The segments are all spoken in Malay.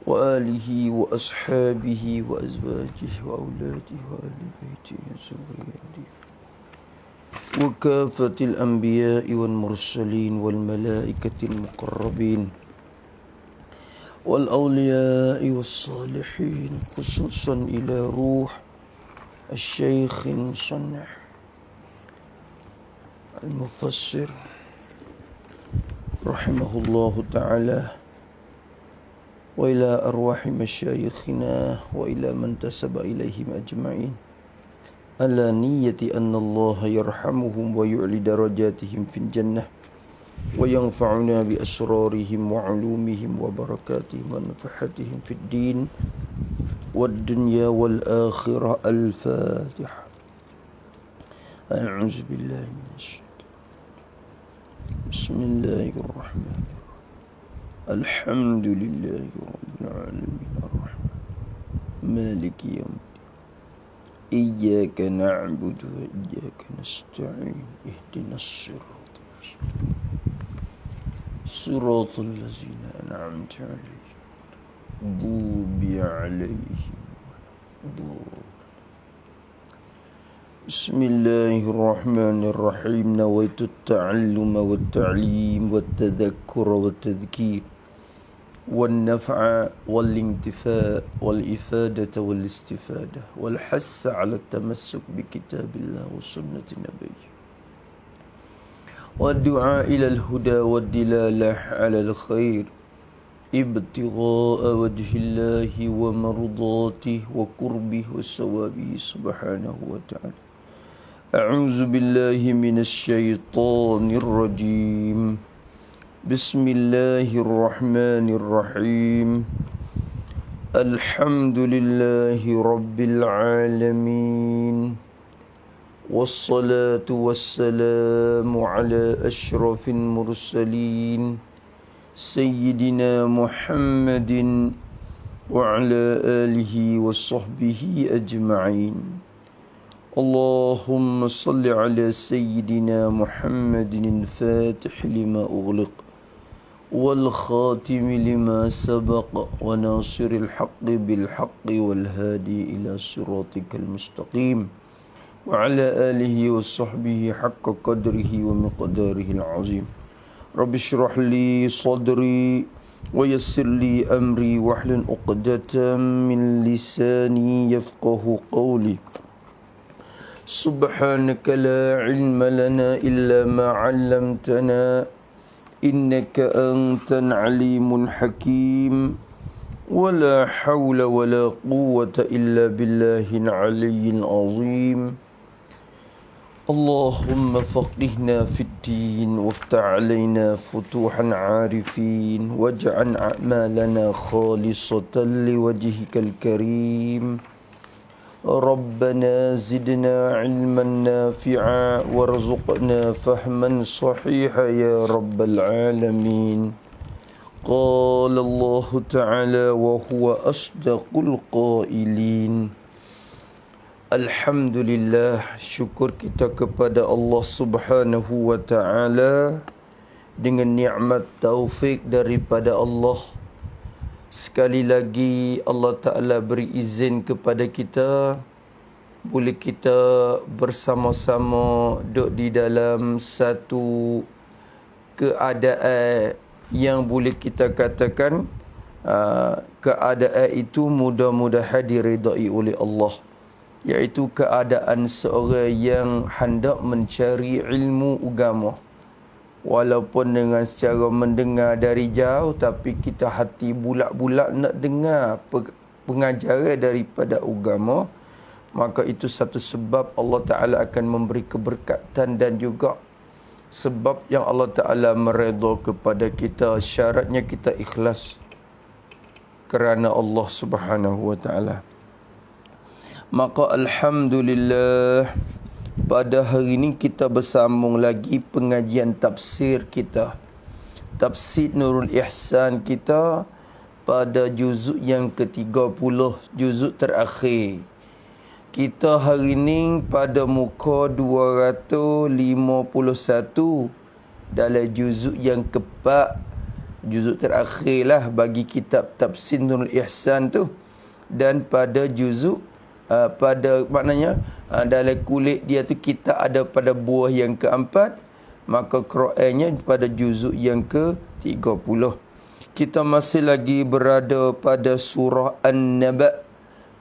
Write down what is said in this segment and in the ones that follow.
وآله وأصحابه وأزواجه وأولاده وآل بيته وذريته وكافة الأنبياء والمرسلين والملائكة المقربين والأولياء والصالحين، خصوصا إلى روح الشيخ المصنع المفسر رحمه الله تعالى، وإلى أرواح مشايخنا وإلى من تسب إليهم أجمعين، على نية أن الله يرحمهم ويعلي درجاتهم في الجنة وينفعنا بأسرارهم وعلومهم وبركاتهم ونفحتهم في الدين والدنيا والآخرة. الفاتحة. أعوذ بالله من الشيطان. بسم الله الرحمن الرحيم. الحمد لله رب العالمين الرحمن مالك يوم الدين، إياك نعبد وإياك نستعين، اهدنا الصراط المستقيم صراط الذين أنعمت عليهم غير عليهم ولا. بسم الله الرحمن الرحيم. نويت التعلم والتعليم والتذكر والتذكير والنفع والانتفاع والإفادة والاستفادة والحث على التمسك بكتاب الله وسنة نبيه والدعاء إلى الهدى والدلالة على الخير ابتغاء وجه الله ومرضاته وقربه وثوابه سبحانه وتعالى. أعوذ بالله من الشيطان الرجيم. بسم الله الرحمن الرحيم. الحمد لله رب العالمين، والصلاة والسلام على أشرف المرسلين سيدنا محمد وعلى آله وصحبه أجمعين. اللهم صل على سيدنا محمد الفاتح لما أغلق والخاتم لما سبق وناصر الحق بالحق والهادي إلى صراطك المستقيم وعلى آله وصحبه حق قدره ومقداره العظيم. رب اشرح لي صدري ويسر لي أمري واحلل عقدة من لساني يفقه قولي. سبحانك لا علم لنا إلا ما علمتنا إنك أنت العليم الحكيم، ولا حول ولا قوة إلا بالله العلي العظيم. اللهم فقهنا في الدين وافتح علينا فتوح عارفين واجعل أعمالنا خالصة لوجهك الكريم. ربنا زدنا علما نافعا وارزقنا فهما صحيحا يا رب العالمين. قال الله تعالى وهو أصدق القائلين. Alhamdulillah, syukur kita kepada Allah Subhanahu wa ta'ala dengan nikmat taufik daripada Allah. Sekali lagi Allah Ta'ala beri izin kepada kita, boleh kita bersama-sama duduk di dalam satu keadaan yang boleh kita katakan keadaan itu mudah-mudahan diredai oleh Allah, iaitu keadaan seorang yang hendak mencari ilmu agama. Walaupun dengan secara mendengar dari jauh, tapi kita hati bulat-bulat nak dengar pengajaran daripada agama, maka itu satu sebab Allah Ta'ala akan memberi keberkatan dan juga sebab yang Allah Ta'ala meredha kepada kita. Syaratnya kita ikhlas kerana Allah Subhanahu wa Ta'ala. Maka alhamdulillah, pada hari ini kita bersambung lagi pengajian tafsir kita, tafsir Nurul Ihsan kita pada juzuk yang ke-30, juzuk terakhir. Kita hari ini pada muka 251 dalam juzuk yang ke-4 juzuk terakhir lah bagi kitab Tafsir Nurul Ihsan tu. Dan pada juzuk pada maknanya dalam kulit dia tu kita ada pada buah yang keempat, maka Qurannya pada juzuk yang ke-30. Kita masih lagi berada pada surah An-Naba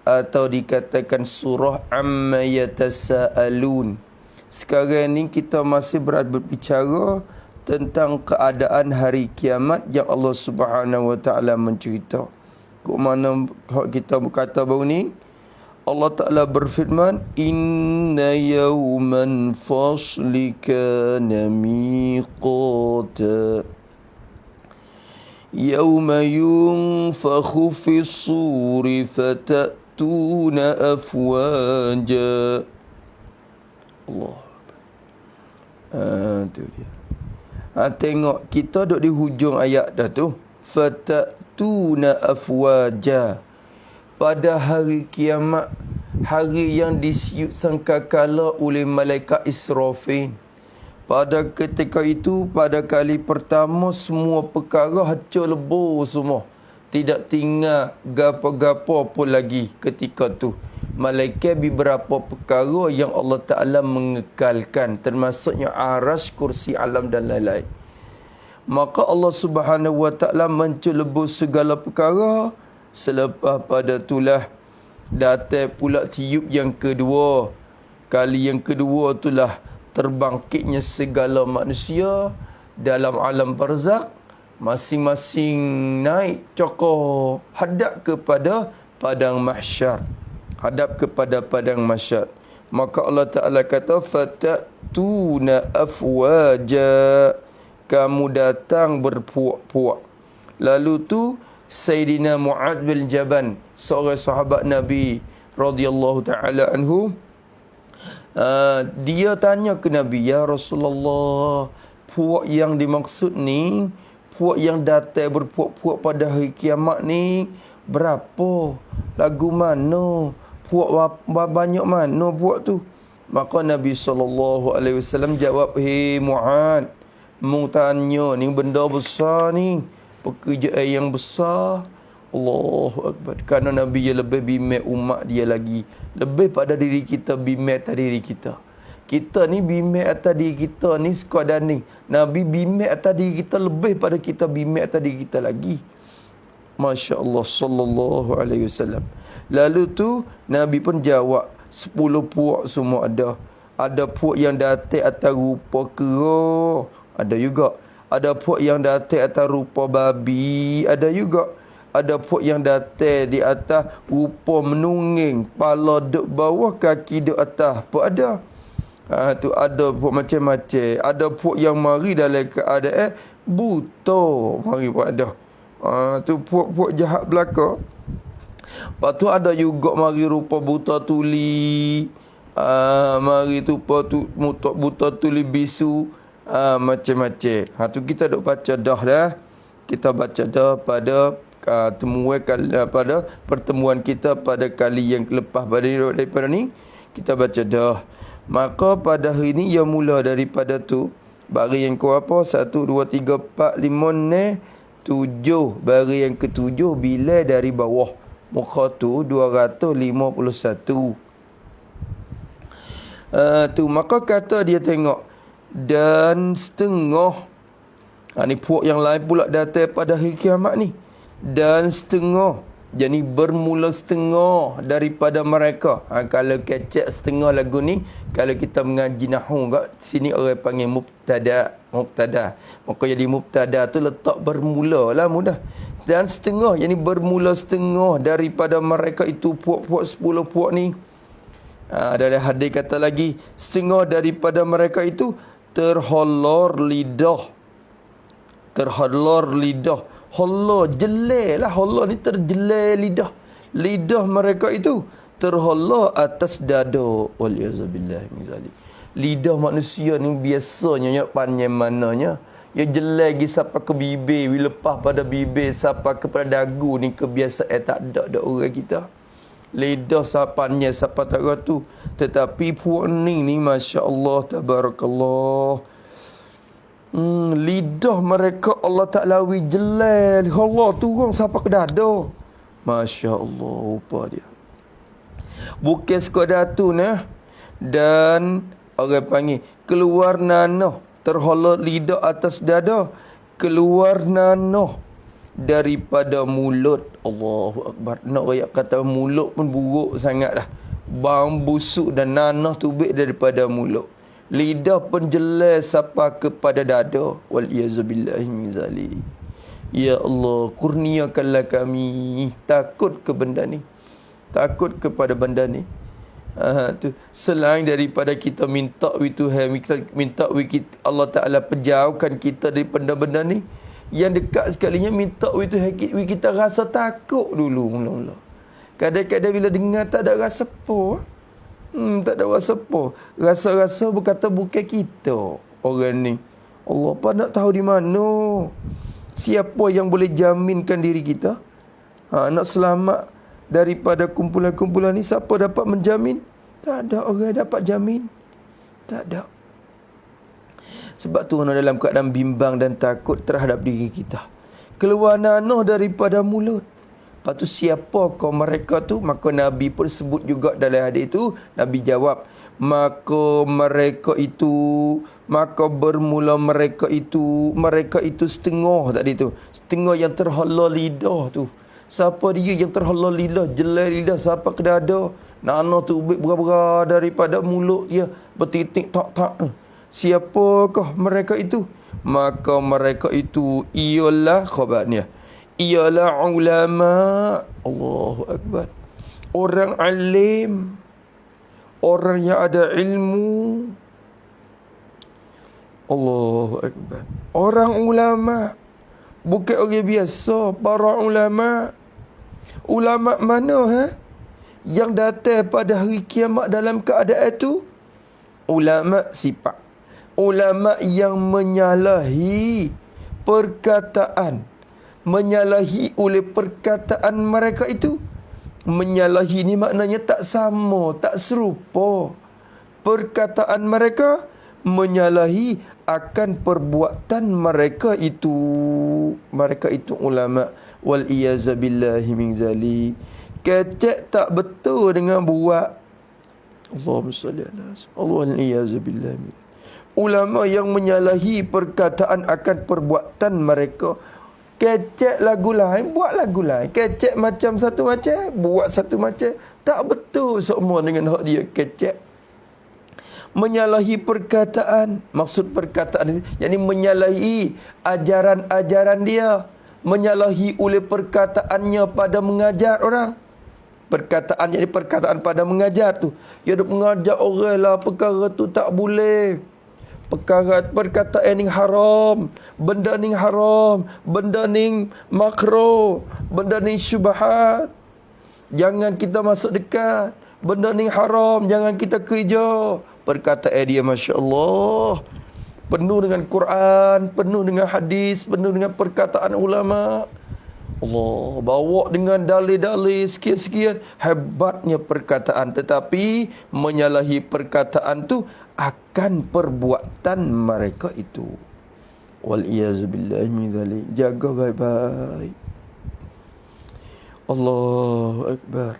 atau dikatakan surah Amma Yatasaalun. Sekarang ni kita masih berbicara tentang keadaan hari kiamat yang Allah Subhanahu Wa Taala mencerita. Kok mana kita berkata baru ni? Allah Ta'ala berfirman, Inna yawman fasli kana miqata Yawma yunfakhu fi suri fatatuna afwaja. Allah. Tu dia. Tengok, kita duduk di hujung ayat dah tu. Fatatuna afwaja. Pada hari kiamat, hari yang disiut sangkakala oleh malaikat Israfil. Pada ketika itu, pada kali pertama, semua perkara hancur lebur semua. Tidak tinggal gapo-gapo pun lagi ketika tu. Malaikat beberapa perkara yang Allah Ta'ala mengekalkan. Termasuknya aras, kursi alam dan lain-lain. Maka Allah Subhanahu Wa Ta'ala mencelebur segala perkara. Selepas pada itulah datang pula tiup yang kedua. Kali yang kedua itulah terbangkitnya segala manusia dalam alam barzakh. Masing-masing naik cokoh hadap kepada padang mahsyar. Hadap kepada padang mahsyar. Maka Allah Ta'ala kata, fatatuna afwaja. Kamu datang berpuak-puak. Lalu tu Sayyidina Mu'adz bin Jabal, seorang sahabat Nabi radhiyallahu ta'ala anhu, dia tanya ke Nabi, ya Rasulullah, puak yang dimaksud ni, puak yang datang berpuak-puak pada hari kiamat ni, berapa? Lagu mana? Puak banyak mana puak tu? Maka Nabi SAW jawab, hei Mu'adz, mu tanya ni benda besar ni, pekerjaan yang besar. Allahu Akbar. Kerana Nabi dia lebih bimbing umat dia lagi. Lebih pada diri kita bimbing atas diri kita. Kita ni bimbing atas diri kita ni sekadar ni. Nabi bimbing atas diri kita lebih pada kita bimbing atas diri kita lagi. Masya Allah sallallahu alaihi wasallam. Lalu tu Nabi pun jawab 10 puak semua ada. Ada puak yang datang atas rupa kera, ada juga. Ada puak yang datang atas rupa babi, ada juga. Ada puak yang datang di atas rupa menunging, kepala duk bawah, kaki duk atas pun ada. Tu ada puak macam-macam. Ada puak yang mari dalam keadaan buta, mari pun ada. Tu puak-puak jahat belaka. Lepas tu ada juga mari rupa buta tuli. Mari tu buta tuli bisu. Macam-macam. Tu kita duk baca dah. Kita baca dah pada pada pertemuan kita pada kali yang lepas daripada ni. Kita baca dah. Maka pada hari ni yang mula daripada tu, baris yang ke apa? 1, 2, 3, 4, 5, 6, 7. Baris yang ke-7 bila dari bawah. Muka tu 251. Tu maka kata dia tengok. Dan setengah, ni puak yang lain pula datang pada hari kiamat ni. Dan setengah, jadi bermula setengah daripada mereka. Kalau kecek setengah lagu ni, kalau kita mengaji nahwu kat sini orang panggil mubtada. Maka jadi mubtada tu letak bermula lah mudah. Dan setengah, jadi bermula setengah daripada mereka itu puak-puak 10 puak ni. Ada hadis kata lagi, setengah daripada mereka itu terholor lidah. Holla jelai lah. Holla ni terjelai lidah. Lidah mereka itu terholla atas dada. Waliyazubillah min zalik. Lidah manusia ni biasanya nyak panjang mananya. Ya jelai lagi sampai ke bibir. Bila lepas pada bibir sampai kepada dagu ni kebiasaan tak ada orang kita. Lidah sapannya siapa tak tu. Tetapi puak ni Masya Allah, tabarakallah. Lidah mereka Allah Ta'ala jelal. Allah turun sampai ke dada. Masya Allah, rupa dia. Bukan sekadar tu nah. Dan orang panggil keluar nanah, terhala lidah atas dada, keluar nanah daripada mulut. Allahu Akbar. Nak rakyat kata mulut pun buruk sangat dah. Bau busuk dan nanah tubik daripada mulut. Lidah pun jelas sampai kepada dada. Waliyazubillahi min zalik. Ya Allah, kurniakanlah kami takut ke benda ni. Takut kepada benda ni. Tu selain daripada kita minta Tuhan, kita minta Allah Taala pejauhkan kita daripada benda ni, yang dekat sekalinya minta Tuhan kita rasa takut dulu mula-mula. Kadang-kadang bila dengar tak ada rasa apa. Tak ada rasa apa. Rasa-rasa berkata bukan kita orang ni. Allah apa nak tahu di mana? Siapa yang boleh jaminkan diri kita? Nak selamat daripada kumpulan-kumpulan ni, siapa dapat menjamin? Tak ada orang dapat jamin. Tak ada. Sebab tu orang dalam keadaan bimbang dan takut terhadap diri kita. Keluar nanah daripada mulut. Lepas tu siapakah mereka tu? Maka Nabi pun sebut juga dalam hadis itu. Nabi jawab, maka bermula mereka itu setengah tadi tu. Setengah yang terhala lidah tu. Siapa dia yang terhala lidah? Jelai lidah sampai ke dada. Nanah tu berapa daripada mulut dia. Bertitik tak. Siapakah mereka itu? Maka mereka itu ialah khabarnya. Ialah ulama. Allahu Akbar. Orang alim. Orang yang ada ilmu. Allahu Akbar. Orang ulama. Bukan orang biasa. Para ulama. Ulama mana yang datang pada hari kiamat dalam keadaan itu? Ulama sifat. Ulama yang menyalahi perkataan. Menyalahi oleh perkataan mereka itu. Menyalahi ni maknanya tak sama, tak serupa. Perkataan mereka menyalahi akan perbuatan mereka itu. Mereka itu ulama. Wal-iyazabillahi min zalik. Kecek tak betul dengan buat. Allahumma salli ala Wal-iyazabillahi. Ulama yang menyalahi perkataan akan perbuatan mereka. Kecek lagu lain, buat lagu lain. Kecek macam satu macam, buat satu macam. Tak betul semua dengan hak dia kecek. Menyalahi perkataan. Maksud perkataan, yakni menyalahi ajaran-ajaran dia. Menyalahi oleh perkataannya pada mengajar orang. Perkataan, yakni perkataan pada mengajar tu. Dia duk mengajar orang lah, perkara tu tak boleh. Perkataan ni haram, benda ni haram, benda ni makruh, benda ni syubhat, jangan kita masuk dekat, benda ni haram, jangan kita kerja. Perkataan dia Masya Allah penuh dengan Quran, penuh dengan hadis, penuh dengan perkataan ulama. Allah bawa dengan dalil-dalil sekian-sekian. Hebatnya perkataan. Tetapi menyalahi perkataan tu akan perbuatan mereka itu. Wal-iyazubillahi min dzalik. Jaga baik-baik. Allahu Akbar.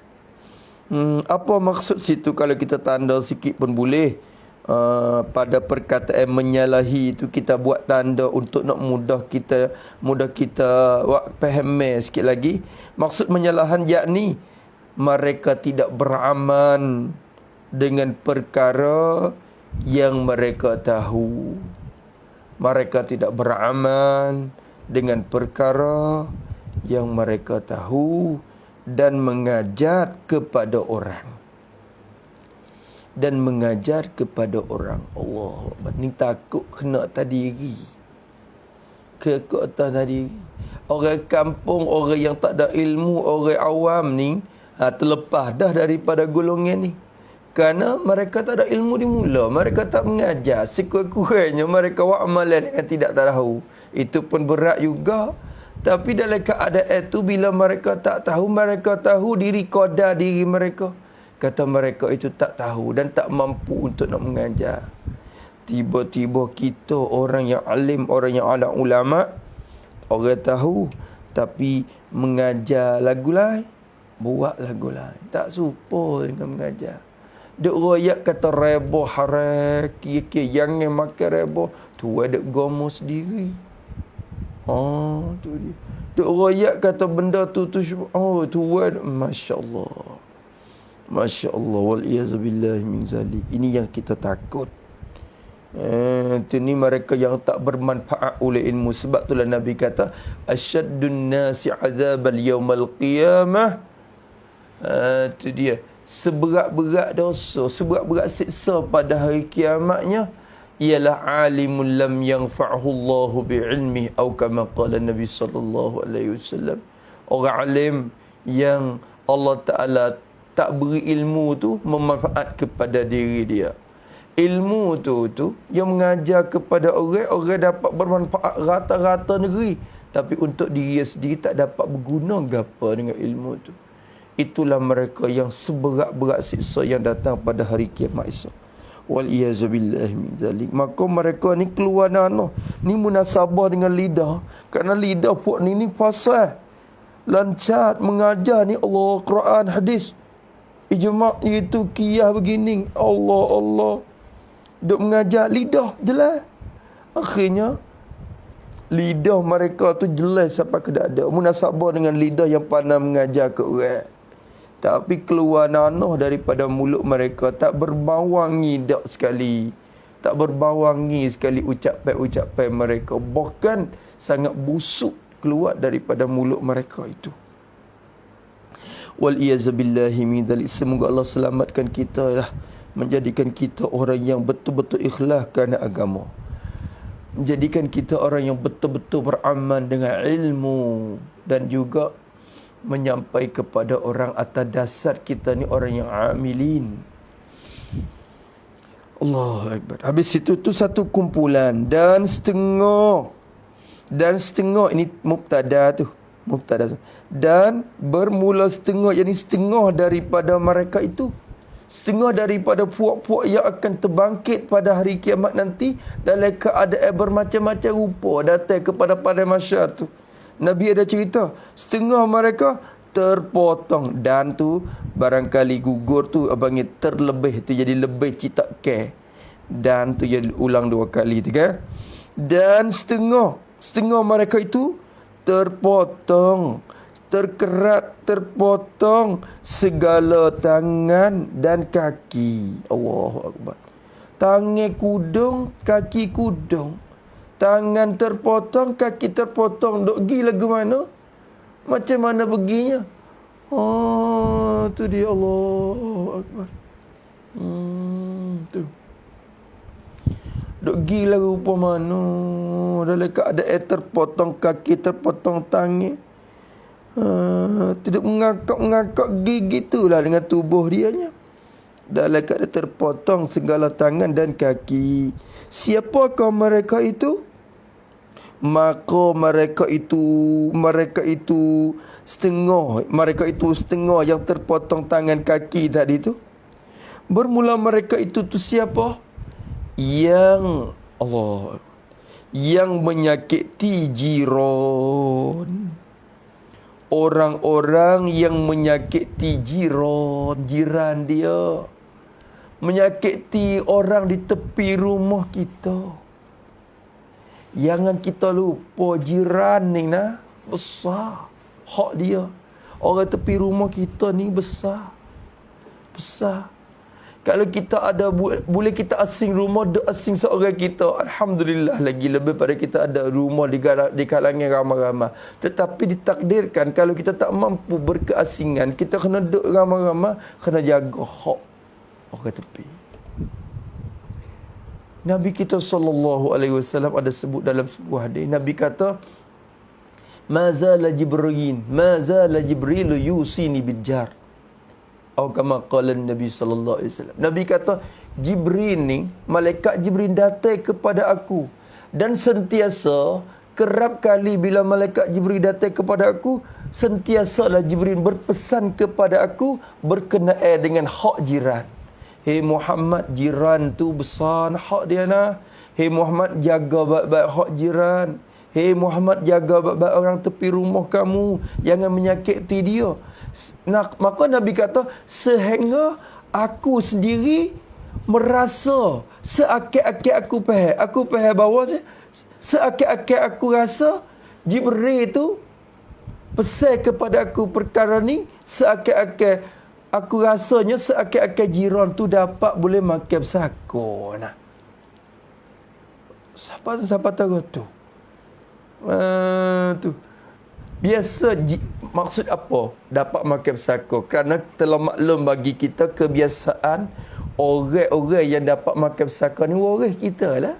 Apa maksud situ kalau kita tanda sikit pun boleh? Pada perkataan menyalahi itu kita buat tanda untuk nak mudah kita faham sikit lagi. Maksud menyalahan yakni mereka tidak beramal dengan perkara yang mereka tahu. Mereka tidak beramal dengan perkara yang mereka tahu dan mengajar kepada orang. Dan mengajar kepada orang. Allah, ni takut kena tadiri. Kekok tadiri. Orang kampung, orang yang tak ada ilmu, orang awam ni terlepas dah daripada golongan ni. Kerana mereka tak ada ilmu di mula. Mereka tak mengajar. Sekurang-kurangnya mereka buat amalan yang tidak tahu. Itu pun berat juga. Tapi dalam keadaan itu bila mereka tak tahu, mereka tahu diri qadar diri mereka. Kata mereka itu tak tahu dan tak mampu untuk nak mengajar. Tiba-tiba kita orang yang alim, orang yang ada ulama, orang tahu, tapi mengajar lagu lain, buat lagu lain. Tak serupa dengan mengajar. Duk royak kata reba haram, kira-kira jangan makan reba. Tu ada gomo sendiri. Tu dia. Duk royak kata benda tu tu ada. Masya Allah. Masya Allah. Wal'iyazubillah min zalik. Ini yang kita takut. Itu ni mereka yang tak bermanfaat oleh ilmu. Sebab itulah Nabi kata, asyaddun nasi azabal yawmal qiyamah. Itu dia. Seberat-berat dosa, seberat-berat siksa pada hari kiamatnya ialah alimun lam yanfa'hu Allah bi'ilmih atau kama qala Nabi sallallahu alaihi wasallam. Orang alim yang Allah Taala tak beri ilmu tu memanfaat kepada diri dia. Ilmu tu yang mengajar kepada orang dapat bermanfaat rata-rata negeri, tapi untuk diri sendiri tak dapat berguna gapo dengan ilmu tu. Itulah mereka yang seberat-berat siksa yang datang pada hari kiamat esok. Wal-iyazubillah min zalik. Maka mereka ni keluar nano. Ni munasabah dengan lidah. Kerana lidah puak ni pasal. Lancat mengajar ni Allah, Quran, hadis. Ijma' itu kiyah begini. Allah. Duk mengajar lidah jelas. Akhirnya lidah mereka tu jelas sampai ke dada. Munasabah dengan lidah yang pandai mengajar ke orang. Tapi keluar nanah daripada mulut mereka tak berbawangi dak sekali. Tak berbawangi sekali ucapan-ucapan mereka. Bahkan sangat busuk keluar daripada mulut mereka itu. Wal-iyazubillahi min dzalik. Semoga Allah selamatkan kita lah. Menjadikan kita orang yang betul-betul ikhlas kerana agama. Menjadikan kita orang yang betul-betul beramal dengan ilmu. Dan juga menyampai kepada orang atas dasar kita ni orang yang amilin. Allahu Akbar. Habis itu tu satu kumpulan dan setengah ini mubtada. Dan bermula setengah, yakni setengah daripada mereka itu, setengah daripada puak-puak yang akan terbangkit pada hari kiamat nanti dalam keadaan bermacam-macam rupa datang kepada masyarakat tu. Nabi ada cerita, setengah mereka terpotong dan tu barangkali gugur tu abangi terlebih tu jadi lebih citak ke. Dan tu jadi ulang dua kali tu kan. Dan setengah mereka itu terpotong, terkerat, terpotong segala tangan dan kaki. Allahu Akbar. Tangan kudung, kaki kudung. Tangan terpotong, kaki terpotong. Duk pergi lagu mana? Macam mana perginya? Tu dia Allah Akbar. Tu. Duk pergi lah rupa mana? Dalam keadaan terpotong kaki, terpotong tangan. Tidak mengakak gigi itulah dengan tubuh dianya. Dalam keadaan terpotong segala tangan dan kaki. Siapakah mereka itu? Maka mereka itu setengah yang terpotong tangan kaki tadi itu. Bermula mereka itu tu siapa? Yang menyakiti jiran. Orang-orang yang menyakiti jiran dia. Menyakiti orang di tepi rumah kita. Jangan kita lupa jiran ni besar hak dia. Orang tepi rumah kita ni besar. Kalau kita ada boleh kita asing rumah, asing seorang kita, alhamdulillah lagi lebih pada kita ada rumah di kalangan ramai-ramai. Tetapi ditakdirkan kalau kita tak mampu berkeasingan, kita kena duduk ramai-ramai, kena jaga hak orang tepi. Nabi kita sallallahu alaihi wasallam ada sebut dalam sebuah hadis, Nabi kata, "Mazala Jibril yusini bil jar." Atau kama qala Nabi sallallahu alaihi wasallam. Nabi kata, Jibril ni, malaikat Jibril datang kepada aku dan sentiasa kerap kali bila malaikat Jibril datang kepada aku, sentiasalah Jibril berpesan kepada aku berkenaan dengan hak jiran. Hei Muhammad, jiran tu besar hak dia nah. Hei Muhammad, jaga baik-baik hak jiran. Hei Muhammad, jaga baik-baik orang tepi rumah kamu, jangan menyakiti dia. Maka Nabi kata, sehingga aku sendiri merasa, seakit-akit aku faham bahawa seakit-akit aku rasa Jibril itu pesan kepada aku perkara ni, seakit-akit aku rasanya seakit-akit jiran tu dapat boleh makan sako nah. Siapa tahu tu? Tu biasa maksud apa dapat makan sako? Kerana telah maklum bagi kita kebiasaan orang-orang yang dapat makan sako ni orang kita lah.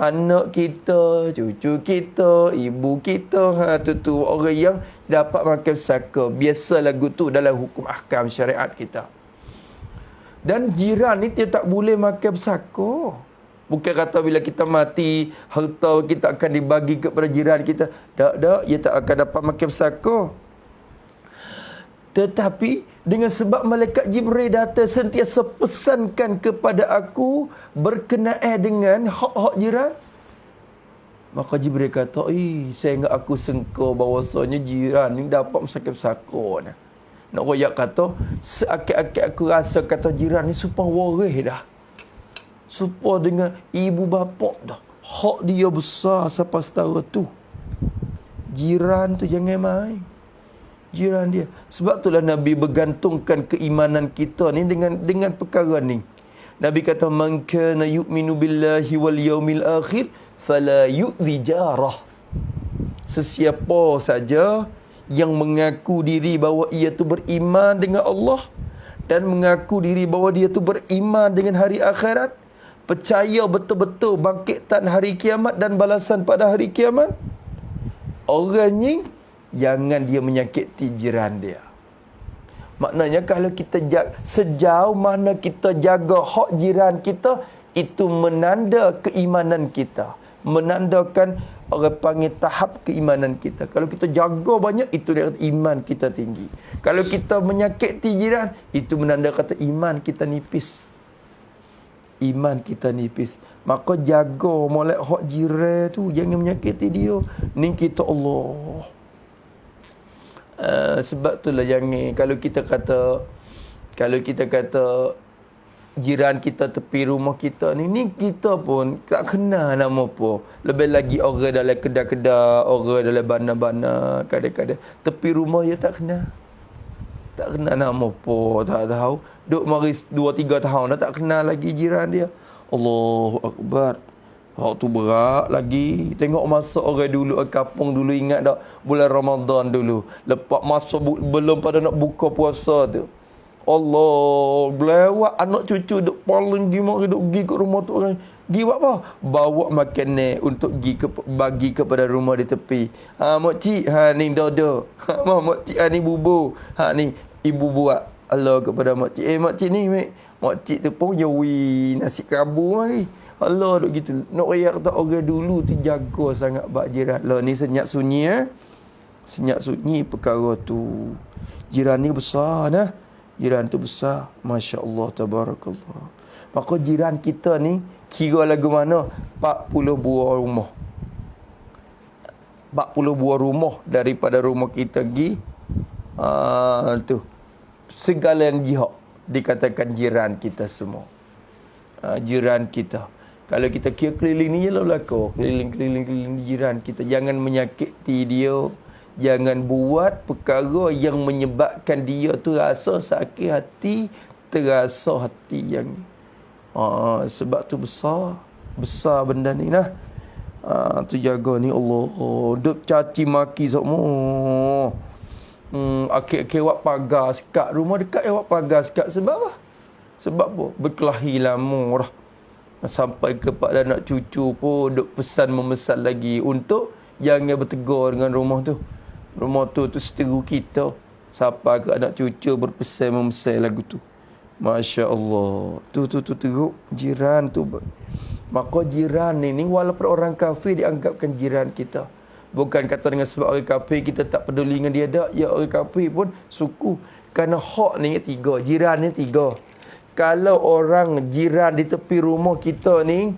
Anak kita, cucu kita, ibu kita, tu orang yang dapat makan saka. Biasa lagu tu dalam hukum ahkam syariat kita. Dan jiran ni dia tak boleh makan saka. Bukan kata bila kita mati, harta kita akan dibagi kepada jiran kita. Tak, dia tak akan dapat makan saka. Tetapi dengan sebab malaikat Jibril datang sentiasa pesankan kepada aku berkenaan dengan hak-hak jiran. Maka Jibril kata, sehingga aku sangka bahawasanya jiran ni dapat makan-makan nah. Nak royak kata, seakit-akit aku rasa kata jiran ni supaya waris dah. Supaya dengan ibu bapa dah. Hak dia besar sampai setara tu. Jiran tu jangan main. Jiran dia. Sebab itulah Nabi bergantungkan keimanan kita ni dengan perkara ni. Nabi kata, man kana yu'minu billahi wal yaumil akhir fala yu'dhi jarah. Sesiapa saja yang mengaku diri bahawa ia tu beriman dengan Allah dan mengaku diri bahawa dia tu beriman dengan hari akhirat, percaya betul-betul bangkitan hari kiamat dan balasan pada hari kiamat, orang ni jangan dia menyakiti jiran dia. Maknanya kalau kita sejauh mana kita jaga hak jiran kita, itu menanda keimanan kita. Menandakan orang panggil tahap keimanan kita. Kalau kita jaga banyak, itu dia kata iman kita tinggi. Kalau kita menyakiti jiran, itu menanda kata iman kita nipis. Iman kita nipis. Maka jaga molek hak jiran tu, jangan menyakiti dia. Ni kita Allah. Sebab itulah jangan kalau kita kata jiran kita tepi rumah kita ni kita pun tak kenal nama apa. Lebih lagi orang dalam kedai-kedai, orang dalam bana-bana, kadang-kadang tepi rumah dia tak kenal. Tak kenal nama apa, tak tahu. Duk mari 2-3 tahun dah tak kenal lagi jiran dia. Allahu Akbar. Hak tu berat lagi. Tengok masa orang dulu, orang kampung dulu, ingat tak? Bulan Ramadan dulu. Lepas masa belum pada nak buka puasa tu. Allah, lewat anak cucu duk paling pergi ke rumah tu orang. Pergi buat apa? Bawa makanan untuk bagi kepada rumah di tepi. Mak cik, ni dodo. Mak cik, ni bubur. Ni ibu buat. Allah kepada mak cik. Mak cik ni, mak cik tu pun jawi nasi kerabu lagi. Allah duk gitu. Nak rayak kata orang dulu tu jaga sangat bak jiran. Lah ni senyap sunyi Senyap sunyi perkara tu. Jiran ni besar nah. Jiran tu besar. Masya Allah, tabarakallah. Maka jiran kita ni kira lagu mana? 40 buah rumah. 40 buah rumah daripada rumah kita pergi. Tu. Segala yang jihad dikatakan jiran kita semua. Jiran kita. Kalau kita kira keliling ni je lah berlaku. Keliling jiran kita. Jangan menyakiti dia. Jangan buat perkara yang menyebabkan dia tu rasa sakit hati. Terasa hati yang ni. Sebab tu besar. Besar benda ni nah. Tu jaga ni Allah. Duk caci maki semua. Akhir-akhir awak pagar sekat. Rumah dekat awak pagar sekat. Sebab apa? Sebab apa? Berkelahi lama dah. Sampai kepada anak cucu pun duk pesan memesan lagi untuk jangan bertegur dengan rumah tu. Rumah tu seteru kita. Sampai ke anak cucu berpesan memesan lagu tu. Masya Allah. Tu teruk jiran tu. Maka jiran ni walaupun orang kafir dianggapkan jiran kita. Bukan kata dengan sebab orang kafir kita tak peduli dengan dia. Tak. Ya orang kafir pun suku. Kerana hak ni 3. Jiran ni 3. Kalau orang jiran di tepi rumah kita ni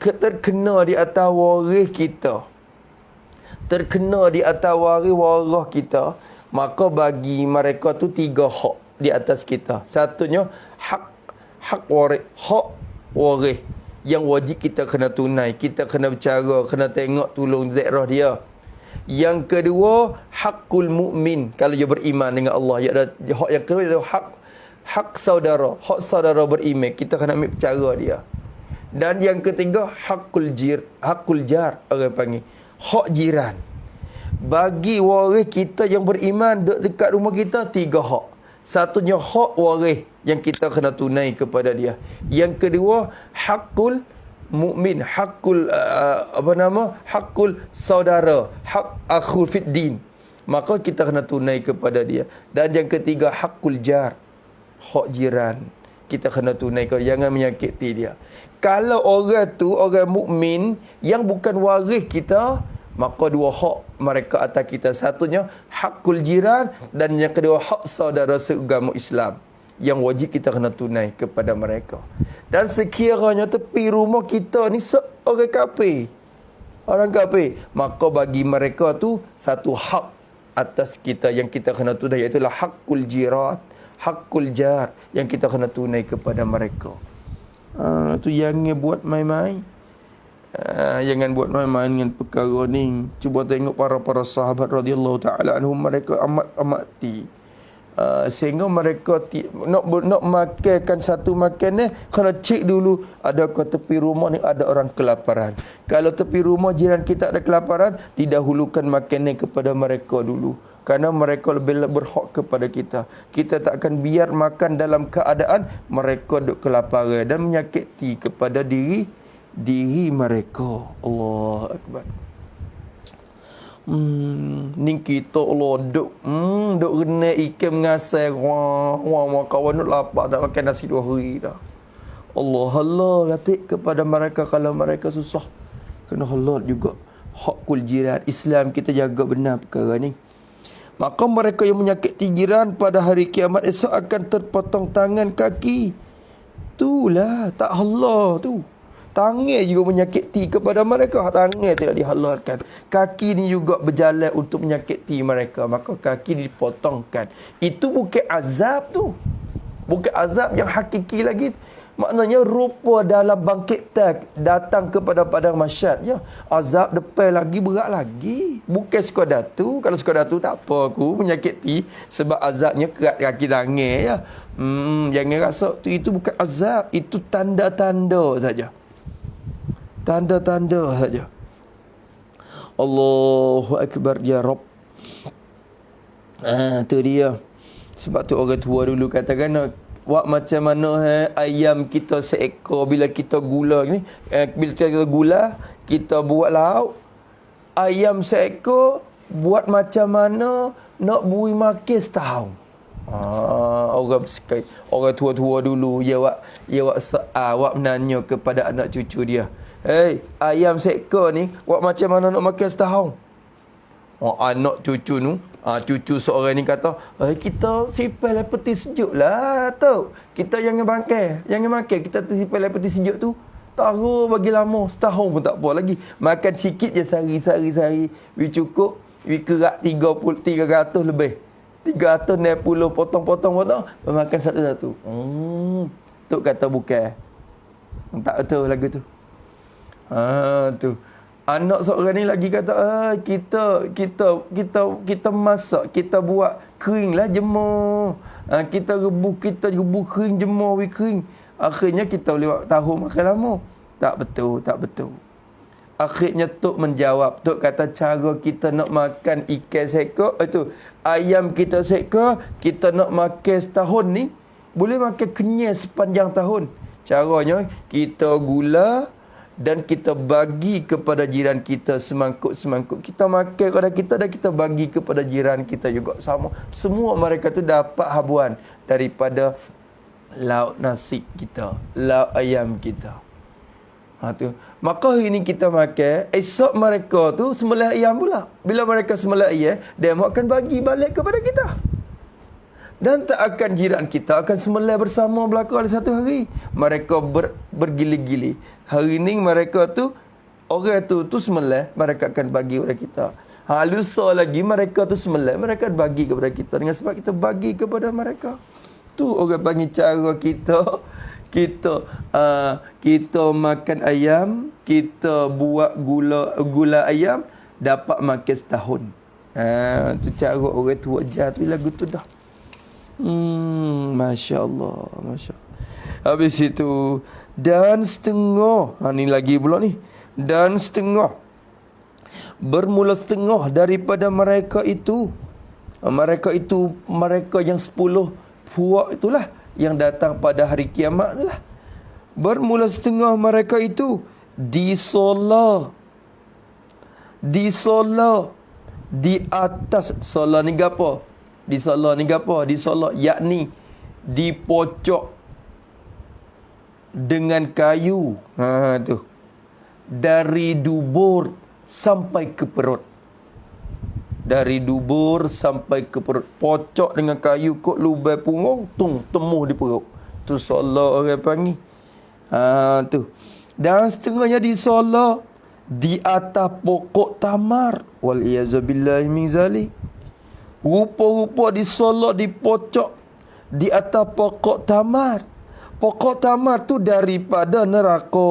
terkena di atas waris kita, terkena di atas waris kita, maka bagi mereka tu 3 hak di atas kita. Satunya hak waris yang wajib kita kena tunai, kita kena bercara, kena tengok tolong ziarah dia. Yang kedua, hakul mukmin, kalau dia beriman dengan Allah. Hak yang kedua itu hak saudara, hak saudara beriman, kita kena ambil bercara dia. Dan yang ketiga, hakul jar, orang panggil hak jiran. Bagi waris kita yang beriman dekat rumah kita 3 hak. Satunya hak waris yang kita kena tunai kepada dia. Yang kedua, hakul mukmin, hakul hakul saudara, hak akhul fiddin, maka kita kena tunai kepada dia. Dan yang ketiga, hakul jar, hak jiran, kita kena tunai kepada, jangan menyakiti dia. Kalau orang tu orang mukmin yang bukan waris kita, maka 2 hak mereka atas kita. Satunya hakul jiran, dan yang kedua hak saudara seagama Islam yang wajib kita kena tunai kepada mereka. Dan sekiranya tepi rumah kita ni orang kafir, maka bagi mereka tu satu hak atas kita yang kita kena tunai, iaitu hakul jirat, hakul jar, yang kita kena tunai kepada mereka. Tu jangan buat main-main. Jangan buat main-main dengan perkara ni. Cuba tengok para sahabat radhiyallahu taala anhum, mereka amat sehingga mereka nak makankan satu makanan, kena cek dulu adakah tepi rumah ni ada orang kelaparan. Kalau tepi rumah jiran kita ada kelaparan, didahulukan makanan kepada mereka dulu, kerana mereka lebih berhak kepada kita. Kita tak akan biar makan dalam keadaan mereka duk kelaparan dan menyakiti kepada diri mereka. Allah Akbar. Ni kita Allah duk kena ikan mengasai wah kawan nak lapar tak makan nasi 2 hari dah. Allah katik kepada mereka kalau mereka susah, kena halal juga. Hakul jiran, Islam kita jaga benar perkara ni. Maka mereka yang menyakiti jiran pada hari kiamat esok akan terpotong tangan kaki. Itulah tak halal tu. Tangan juga menyakiti kepada mereka, tangan tidak dihalalkan. Kaki ni juga berjalan untuk menyakiti mereka, maka kaki dipotongkan. Itu bukan azab tu, bukan azab yang hakiki lagi. Maknanya rupa dalam bangkit datang kepada padang mahsyar, ya. Azab depan lagi berat lagi. Bukan sekadar tu. Kalau sekadar tu tak apa aku menyakiti sebab azabnya kerat kaki tangan, ya. Jangan rasa tu, itu bukan azab, itu tanda-tanda saja. Tanda-tanda saja. Allahu Akbar ya Rabb. Tu dia. Sebab tu orang tua dulu katakan, wak macam mana ayam kita seekor, bila kita gula ni, bila kita gula, kita buat lauk. Ayam seekor buat macam mana nak bui makan setahun. Orang bersekai, orang tua-tua dulu, wak menanya kepada anak cucu dia, "Hei, ayam seekor ni buat macam mana nak makan setahun?" Anak cucu ni, cucu seorang ni kata, "Kita simpan lah peti sejuk lah tu. Kita jangan makan. Kita simpan lah peti sejuk tu. Taruh bagi lama, setahun pun tak apa lagi. Makan sikit je sehari. We cukup, we kerak 300 lebih. 360 potong. Makan satu-satu." Tok kata bukan. Tak betul lagu tu. Tu. Anak seorang ni lagi kata, kita masak, kita buat kering lah jemur. Kita rebus kering, jemur kering. Akhirnya kita boleh tahu makan lama. Tak betul. Akhirnya Tok menjawab. Tok kata cara kita nak makan ikan seekor, itu ayam kita seekor, kita nak makan setahun ni, boleh makan kenyang sepanjang tahun. Caranya kita gula dan kita bagi kepada jiran kita semangkuk-semangkuk. Kita makan kepada kita dan kita bagi kepada jiran kita juga sama. Semua mereka tu dapat habuan daripada lauk nasi kita, lauk ayam kita. Tu. Maka hari ni kita makan, esok mereka tu sembelih ayam pula. Bila mereka sembelih ayam, dia akan bagi balik kepada kita. Dan tak akan jiran kita akan sembelih bersama belaka ada satu hari. Mereka bergili-gili. Hari ni mereka tu, orang tu sembelih, mereka akan bagi kepada kita. Lusa lagi mereka tu sembelih, mereka akan bagi kepada kita. Dengan sebab kita bagi kepada mereka. Tu orang panggil cara kita makan ayam, kita buat gula ayam, dapat makan setahun. Tu cara orang tua ajar tu lagu tu dah. Masya Allah. Habis itu, dan setengah. Ni lagi pula ni. Dan setengah. Bermula setengah daripada mereka itu. Mereka yang 10 puak itulah. Yang datang pada hari kiamat itulah. Bermula setengah mereka itu. Disolah. Di atas. Solah ni apa? Disolah yakni dipocok dengan kayu. Tu. Dari dubur sampai ke perut. Pocok dengan kayu kot lubai punggung, temuh di perut. Tu solah orang panggil. Tu. Dan setengahnya disolah di atas pokok tamar. Wal iyazabillahi min zalik. Rupa-rupa disolok, dipocok di atas pokok tamar. Pokok tamar tu daripada neraka.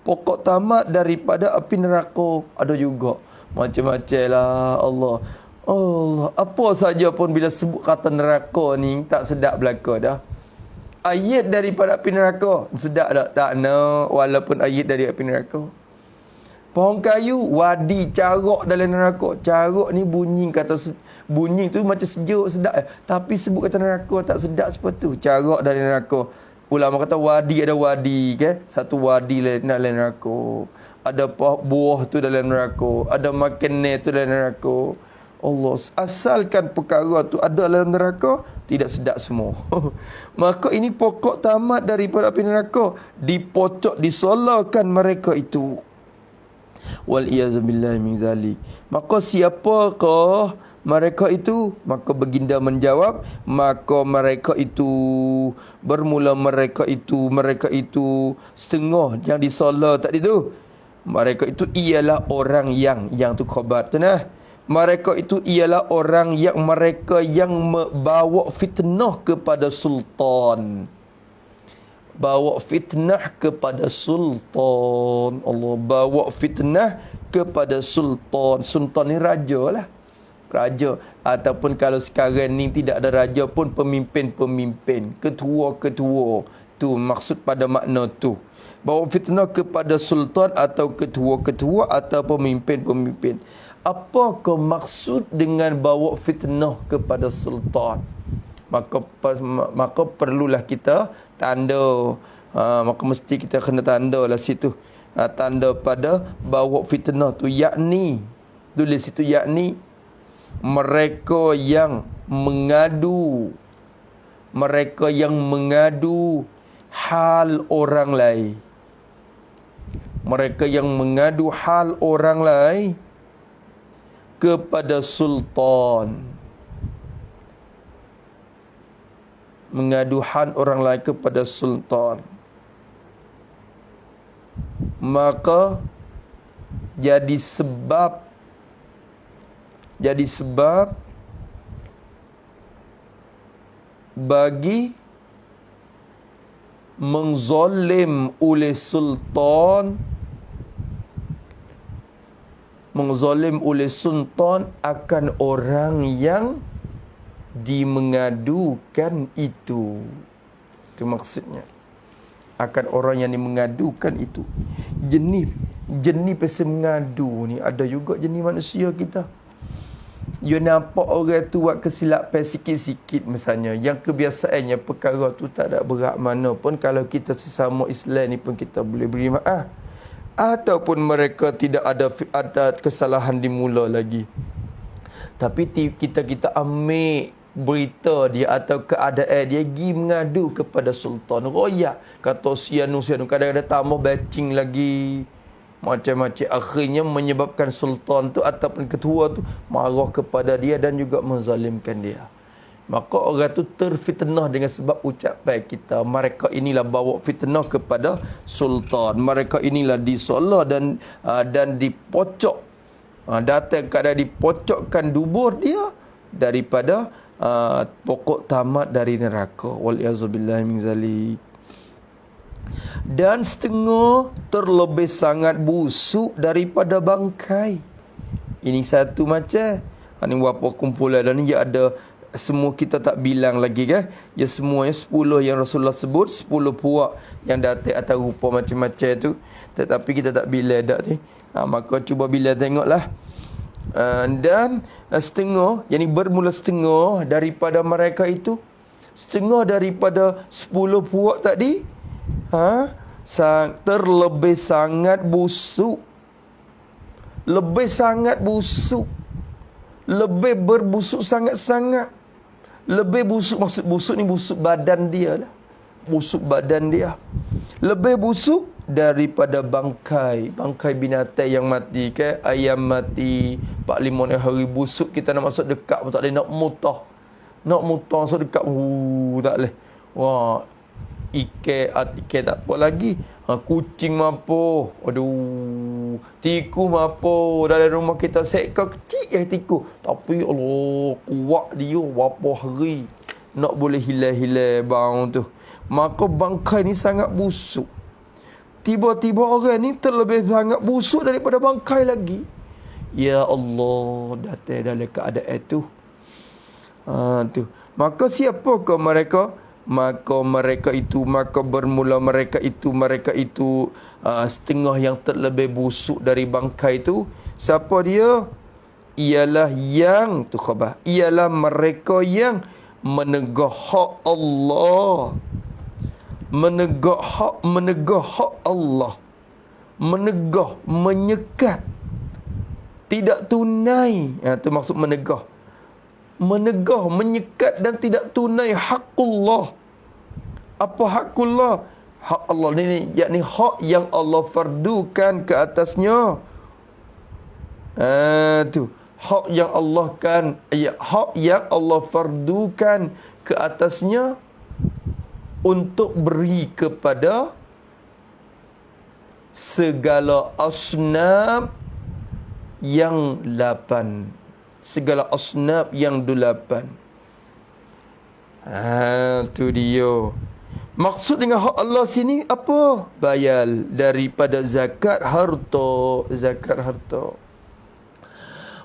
Pokok tamar daripada api neraka. Ada juga. Macam-macam lah Allah. Apa saja pun bila sebut kata neraka ni, tak sedap belaka dah. Ayat daripada api neraka. Sedap tak? Tak nak. Walaupun ayat dari api neraka. Pohon kayu, wadi, carok dalam neraka. Carok ni bunyi tu macam sejuk, sedap. Tapi sebut kata neraka tak sedap seperti tu. Carok dalam neraka. Ulama kata wadi ada wadi, kan? Satu wadi dalam neraka. Ada buah tu dalam neraka. Ada makanan tu dalam neraka. Allah, asalkan perkara tu ada dalam neraka, tidak sedap semua. Maka ini pokok tamat daripada api neraka. Dipocok, disolahkan mereka itu. Wal iyazubillahi min zalik. Maka siapakah mereka itu? Maka baginda menjawab, maka mereka itu bermula mereka itu setengah yang disolah tadi tu. Mereka itu ialah orang yang tu khabar tu nah. Mereka itu ialah orang yang mereka yang bawa fitnah kepada sultan. Bawa fitnah kepada sultan. Allah, bawa fitnah kepada sultan. Sultan ni raja lah. Raja. Ataupun kalau sekarang ni tidak ada raja pun, pemimpin-pemimpin. Ketua-ketua. Tu maksud pada makna tu. Bawa fitnah kepada sultan atau ketua-ketua atau pemimpin-pemimpin. Apakah maksud dengan bawa fitnah kepada sultan? Maka perlulah kita tanda. Maka mesti kita kena tanda lah situ. Tanda pada bawa fitnah tu, yakni, tulis situ, yakni mereka yang mengadu hal orang lain. Mereka yang mengadu hal orang lain kepada sultan. Mengadu hal orang lain kepada sultan. Maka jadi sebab bagi mengzalim oleh sultan akan orang yang dimengadukan itu. Itu maksudnya. Akan orang yang dimengadukan itu. Jenis pasal mengadu ni ada juga jenis manusia kita. You nampak orang tu buat kesilapan sikit-sikit misalnya, yang kebiasaannya perkara tu tak ada berat mana pun, kalau kita sesama Islam ni pun kita boleh beri maaf. Ataupun mereka tidak ada kesalahan dimula lagi. Tapi kita ambil berita dia atau keadaan dia pergi mengadu kepada sultan. Royak kata sianu kadang-kadang tambah batching lagi. Macam-macam, akhirnya menyebabkan sultan tu ataupun ketua tu marah kepada dia dan juga menzalimkan dia. Maka orang tu terfitnah dengan sebab ucapan kita. Mereka inilah bawa fitnah kepada sultan. Mereka inilah disolah dan dipocok. Datang keadaan dipocokkan dubur dia daripada pokok tamat dari neraka. Waliyazubillah min zalik. Dan setengah terlebih sangat busuk daripada bangkai. Ini satu macam. Ini berapa kumpulan dan ia ada semua kita tak bilang lagi kan. Ya semuanya 10 yang Rasulullah sebut, 10 puak yang datang atas rupa macam-macam tu. Tetapi kita tak bilang dak ni. Maka cuba bila tengoklah. Dan setengah, yang ini bermula setengah daripada mereka itu, setengah daripada 10 puak tadi terlebih sangat busuk. Lebih sangat busuk. Lebih berbusuk sangat-sangat. Lebih busuk, maksud busuk ni busuk badan dia lah. Busuk badan dia. Lebih busuk daripada bangkai. Bangkai binatang yang mati ke, ayam mati 4-5 hari busuk, kita nak masuk dekat pun tak boleh, nak mutah. Nak mutah masuk dekat, tak boleh. Wah, ikan tak apa lagi. Kucing mampu. Aduh. Tikus mampu. Dalam rumah kita seekor kecil tikus. Tapi Allah, kuat dia berapa hari. Nak boleh hilang-hilang bang tu. Maka bangkai ni sangat busuk. Tiba-tiba orang ni terlebih sangat busuk daripada bangkai lagi. Ya Allah, datang dalam keadaan tu. Tu. Maka siapakah mereka? Maka bermula mereka itu setengah yang terlebih busuk dari bangkai itu. Siapa dia? Ialah yang tu khabar. Ialah mereka yang menegah hak Allah. Menegah hak Allah. Menegah, menyekat. Tidak tunai. Itu maksud menegah. Menegah, menyekat dan tidak tunai hakullah. Apa hakullah? Hak Allah ni, yakni hak yang Allah fardukan ke atasnya. Tu hak yang Allah hak yang Allah fardukan ke atasnya untuk beri kepada segala asnaf yang 8. Segala asnaf yang 8. Tu dia. Maksud dengan hak Allah sini apa? Bayal daripada zakat harta. Zakat harta.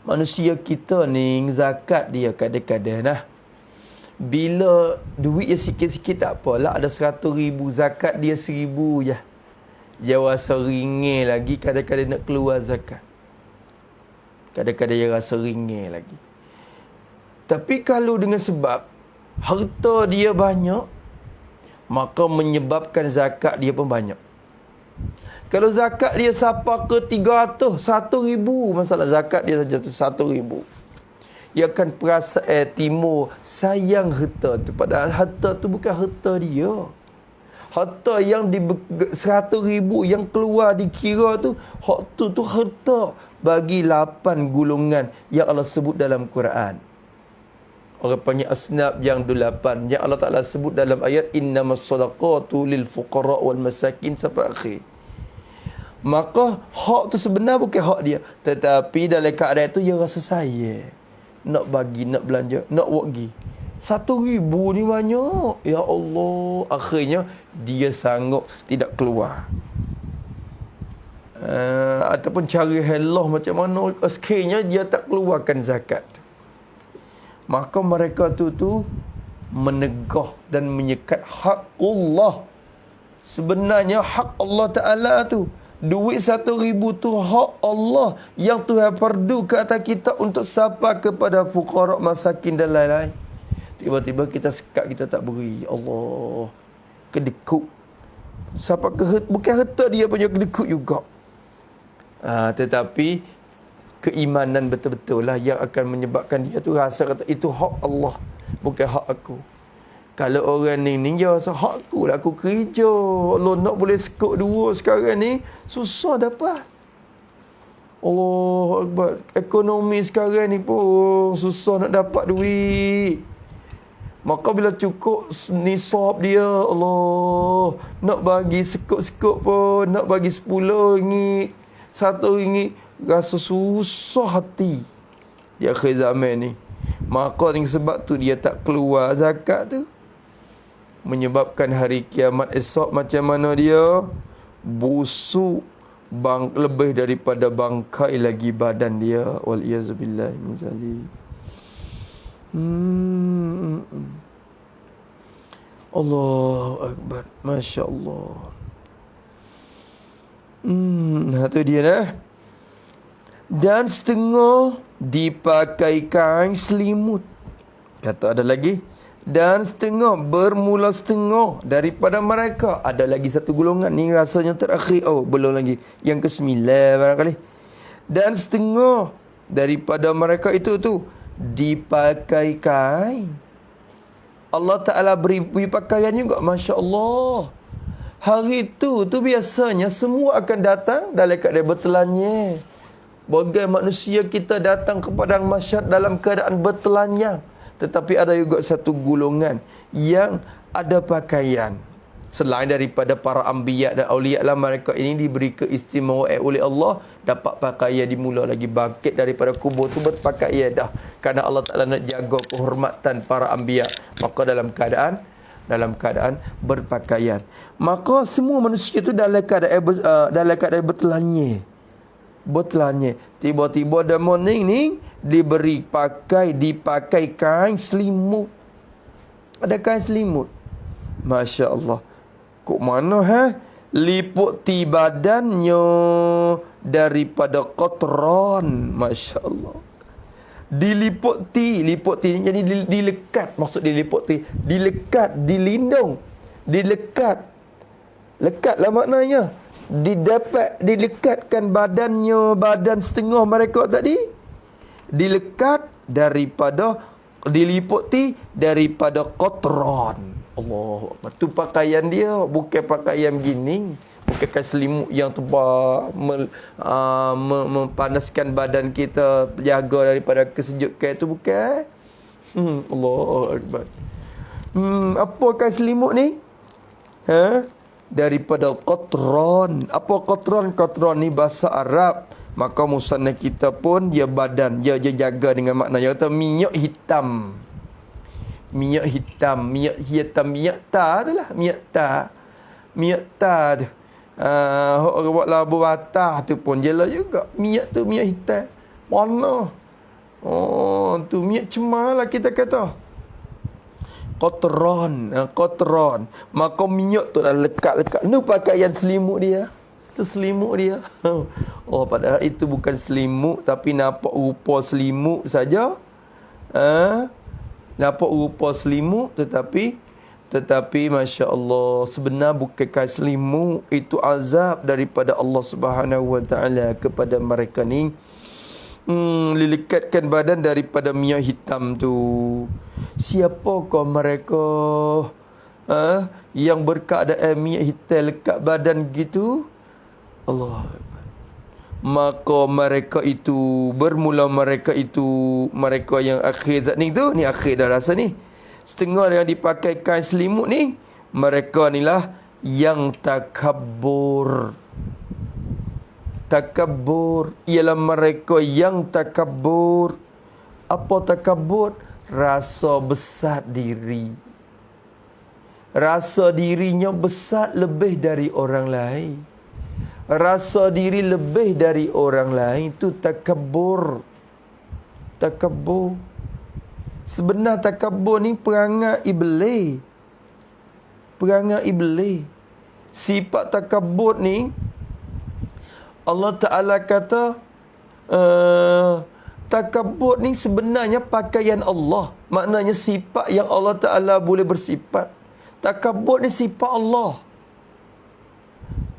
Manusia kita ni zakat dia kadang-kadang bila duit dia sikit-sikit tak apalah. Ada 100,000 zakat dia 1,000 je. Dia rasa ringgit lagi kadang-kadang nak keluar zakat. Kadang-kadang dia rasa ringgit lagi. Tapi kalau dengan sebab harta dia banyak, maka menyebabkan zakat dia pun banyak. Kalau zakat dia sampai ke 300, 1,000, masalah zakat dia saja tu 1,000. Dia akan perasaan timur sayang harta tu. Padahal harta tu bukan harta dia. Harta yang 100,000 yang keluar dikira tu, hak tu harta bagi 8 golongan yang Allah sebut dalam Quran. Orang panggil asnaf yang 8 yang Allah Ta'ala sebut dalam ayat innamas sadaqatu lil fuqara wal masakin sampai akhir. Maka hak tu sebenar bukan hak dia, tetapi dalam keadaan tu dia rasa sayang, nak bagi, nak belanja, nak bagi. 1,000 ni banyak. Ya Allah. Akhirnya dia sanggup tidak keluar. Ataupun cara helah macam mana, akhirnya dia tak keluarkan zakat. Maka mereka tu menegah dan menyekat hak Allah. Sebenarnya hak Allah Ta'ala tu, duit 1,000 tu hak Allah yang Tuhan fardu ke atas kita untuk sapa kepada fuqara, masakin dan lain-lain. Tiba-tiba kita sekat, kita tak beri. Allah, kedekut. Sapa ke bukan harta dia punya kedekut juga. Tetapi keimanan betul-betul lah yang akan menyebabkan dia tu rasa kata itu hak Allah, bukan hak aku. Kalau orang ni dia rasa hak aku lah, aku kerja, Allah nak boleh sekut dua sekarang ni, susah dapat. Allah Akbar. Ekonomi sekarang ni pun susah nak dapat duit. Maka bila cukup nisab dia, Allah, nak bagi sekut-sekut pun, nak bagi 10 ringgit, 1 ringgit, rasa susah hati di akhir zaman ni. Maka ni sebab tu dia tak keluar zakat tu. Menyebabkan hari kiamat esok macam mana dia? Busuk, lebih daripada bangkai lagi badan dia. Wal-iyazubillah min zalik. Allahu Akbar. Masya Allah. Itu dia lah. Dan setengah dipakai kain selimut. Kata ada lagi. Dan setengah, bermula setengah daripada mereka. Ada lagi satu golongan. Ni rasanya terakhir. Oh, belum lagi. Yang ke-9 barangkali. Dan setengah daripada mereka itu tu dipakai kain. Allah Ta'ala beri pakaian juga. Masya Allah. Hari tu biasanya semua akan datang dalam keadaan bertelanjang. Bagai manusia kita datang ke padang mahsyar dalam keadaan bertelanjang. Tetapi ada juga satu golongan yang ada pakaian. Selain daripada para anbiya dan awliya lah, mereka ini diberi keistimewaan oleh Allah. Dapat pakaian dimula lagi bangkit daripada kubur tu berpakaian dah. Kerana Allah Ta'ala nak jaga kehormatan para anbiya. Maka dalam keadaan berpakaian. Maka semua manusia itu dalam keadaan bertelanjang. Tiba-tiba the morning ni dipakai kain selimut. Ada kain selimut. Masya Allah. Kok mana liputi badannya daripada qatran. Masya Allah. Diliputi jadi dilekat. Maksud diliputi, dilekat, dilindung, dilekat. Lekatlah maknanya. Dilekatkan badannya, badan setengah mereka tadi, diliputi daripada qatran. Allah, tu pakaian dia bukan pakaian begini, bukan kain selimut yang tebal mempanaskan badan kita, jaga daripada kesejukan itu, bukan. Allah Akbar. Apa kain selimut ni? Daripada qatran. Apa qatran? Qatran ni bahasa Arab. Maka musannaf kita pun dia badan, dia jaga dengan makna dia kata minyak hitam. Minyak hitam, minyak ta itulah, minyak ta tu. Orang buat labu batah tu pun jelas juga. Minyak tu minyak hitam. Mana? Oh, tu minyak cemar lah kita kata. Qatran. Maka minyak tu dah lekat-lekat. Ni pakaian selimut dia. Tu selimut dia. Oh, padahal itu bukan selimut, tapi nampak rupa selimut saja. Nampak rupa selimut, tetapi Masya Allah, sebenar bukan kain selimut. Itu azab daripada Allah Subhanahu Wa Taala kepada mereka ni. Lilekatkan badan daripada minyak hitam tu. Siapakah mereka yang berkeadaan minyak hitam lekat badan gitu? Allah. Maka mereka itu, mereka yang akhir zat ni tu, ni akhir dah rasa ni. Setengah yang dipakai kain selimut ni, mereka inilah yang takabbur. Takabbur ialah mereka yang takabbur. Apa takabbur? Rasa besar diri. Rasa dirinya besar lebih dari orang lain. Rasa diri lebih dari orang lain, itu takabbur. Takabbur. Sebenar takabbur ni perangai iblis. Perangai iblis. Sifat takabbur ni Allah Ta'ala kata takabbur ni sebenarnya pakaian Allah. Maknanya sifat yang Allah Ta'ala boleh bersifat. Takabbur ni sifat Allah.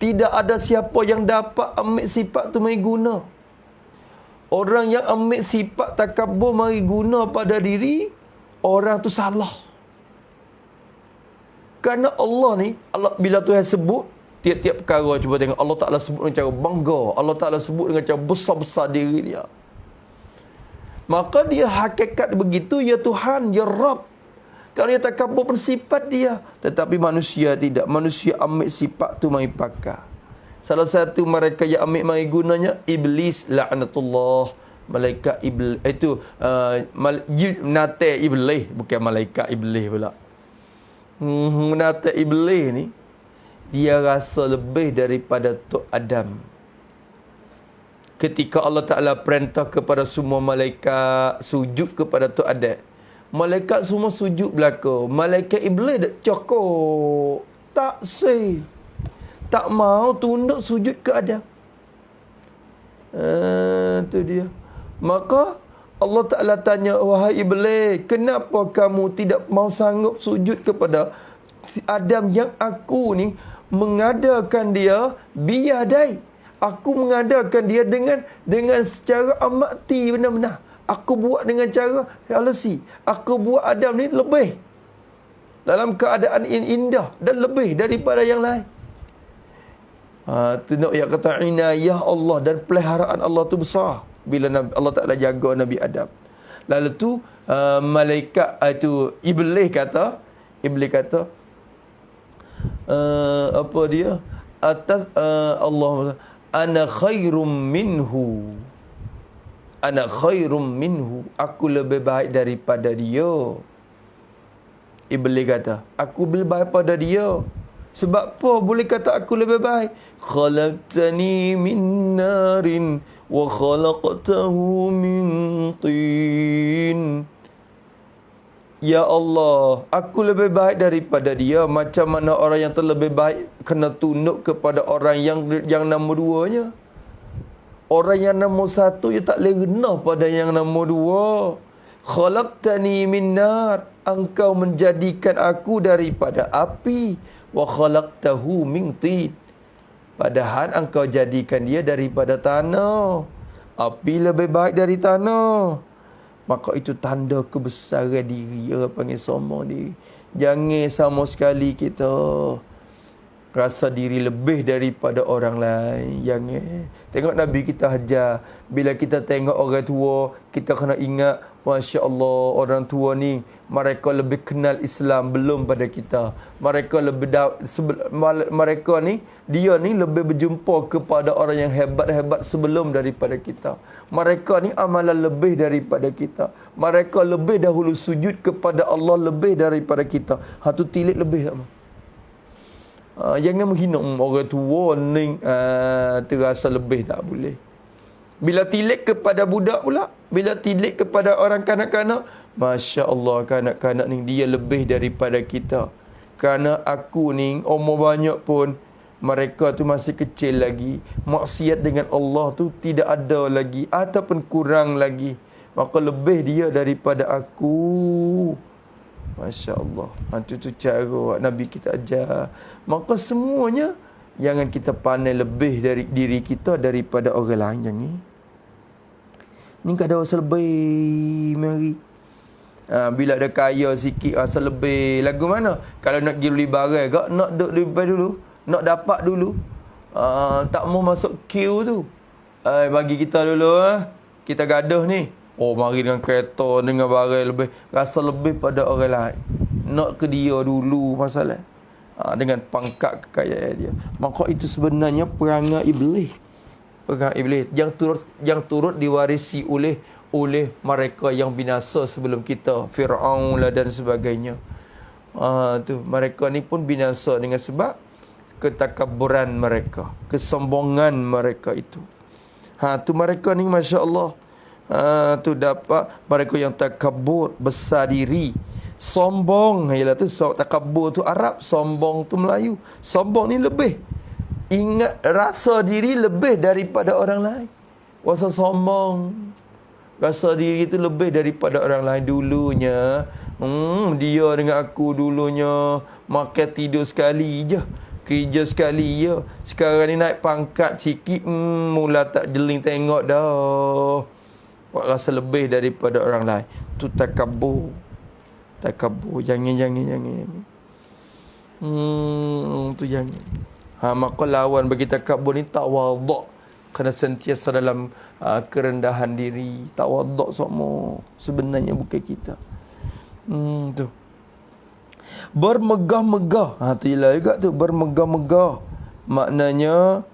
Tidak ada siapa yang dapat ambil sifat tu mari guna. Orang yang ambil sifat takabbur mari guna pada diri, orang tu salah. Kerana Allah ni, bila Tuhan sebut tiap-tiap perkara, cuba tengok Allah Ta'ala sebut dengan cara bangga, Allah Ta'ala sebut dengan cara besar-besar diri dia. Maka dia hakikat begitu, ya Tuhan, ya Rabb. Kalau dia takabur pun sifat dia. Tetapi manusia tidak. Manusia ambil sifat tu mai pakai. Salah satu mereka yang ambil mai gunanya iblis la'natullah. Malaikat iblis itu nate iblis, bukan malaikat iblis pula. Nate iblis ni dia rasa lebih daripada Tok Adam. Ketika Allah Ta'ala perintah kepada semua malaikat sujud kepada Tok Adam, malaikat semua sujud belaka. Malaikat iblis dak cokok, tak say, tak mau tunduk sujud ke Adam. Tu dia. Maka Allah Ta'ala tanya, wahai iblis, kenapa kamu tidak mau sanggup sujud kepada Adam yang aku ni mengadakan dia biyadai. Aku mengadakan dia dengan secara amati benar-benar. Aku buat dengan cara halasi. Aku buat Adam ni lebih dalam keadaan indah dan lebih daripada yang lain. Tu nak kata inayah Allah dan peliharaan Allah tu besar bila Allah Ta'ala jaga Nabi Adam. Lalu tu malaikat itu iblis kata apa dia atas Allah, ana khairum minhu, aku lebih baik daripada dia. Iblis kata, aku lebih baik daripada dia. Sebab apa boleh kata aku lebih baik? Khalaqtani min narin wa khalaqtahu min tin. Ya Allah, aku lebih baik daripada dia. Macam mana orang yang terlebih baik kena tunduk kepada orang yang nombor duanya. Orang yang nombor satu dia tak boleh rendah pada yang nombor dua. Khalaqtani min nar, engkau menjadikan aku daripada api. Wa khalaqtahu min tin, padahal engkau jadikan dia daripada tanah. Api lebih baik dari tanah. Maka itu tanda kebesaran diri. Orang panggil sombong diri. Jangan sama sekali kita rasa diri lebih daripada orang lain. Jangan. Tengok Nabi kita ajar. Bila kita tengok orang tua, kita kena ingat, Masya Allah, orang tua ni mereka lebih kenal Islam belum pada kita. Mereka ni, dia ni lebih berjumpa kepada orang yang hebat-hebat sebelum daripada kita. Mereka ni amalan lebih daripada kita. Mereka lebih dahulu sujud kepada Allah lebih daripada kita. Tu tilik lebih tak? Jangan menghina orang tua ni terasa lebih, tak boleh. Bila tilik kepada budak pula, bila tilik kepada orang kanak-kanak, Masya Allah, kanak-kanak ni dia lebih daripada kita. Kerana aku ni umur banyak pun, mereka tu masih kecil lagi. Maksiat dengan Allah tu tidak ada lagi ataupun kurang lagi. Maka lebih dia daripada aku. Masya Allah. Itu cara Nabi kita ajar. Maka semuanya jangan kita pandai lebih dari diri kita daripada orang lain. Jangan. Ni tak ada rasa lebih mari. Bila ada kaya sikit rasa lebih. Lagu mana? Kalau nak pergi beli barang kak, nak duduk lebih dulu, nak dapat dulu. Tak mau masuk queue tu. Bagi kita dulu kita gaduh ni. Oh, mari dengan kereta, dengan barang lebih. Rasa lebih pada orang lain. Nak ke dia dulu masalah. Dengan pangkat kekayaan dia. Maka itu sebenarnya perangai iblis. Yang turut diwarisi oleh mereka yang binasa sebelum kita, Firaun lah dan sebagainya. Mereka ni pun binasa dengan sebab ketakaburan mereka, kesombongan mereka itu. Tu mereka ni Masya Allah. Tu dapat mereka yang takabur, besar diri, sombong. Ialah tu takabur tu Arab, sombong tu Melayu. Sombong ni lebih ingat rasa diri lebih daripada orang lain. Rasa sombong, rasa diri itu lebih daripada orang lain. Dulunya dia dengan aku dulunya makan tidur sekali je, kerja sekali je. Sekarang ni naik pangkat sikit, mula tak jeling tengok dah. Rasa lebih daripada orang lain. Tu takabur. Jangan. Tu jangan. Maka lawan bagi takabur ni tawaduk. Kena sentiasa dalam kerendahan diri. Tawaduk semua. Sebenarnya bukan kita. Tu. Bermegah-megah. Tu jelas juga tu, bermegah-megah. Maknanya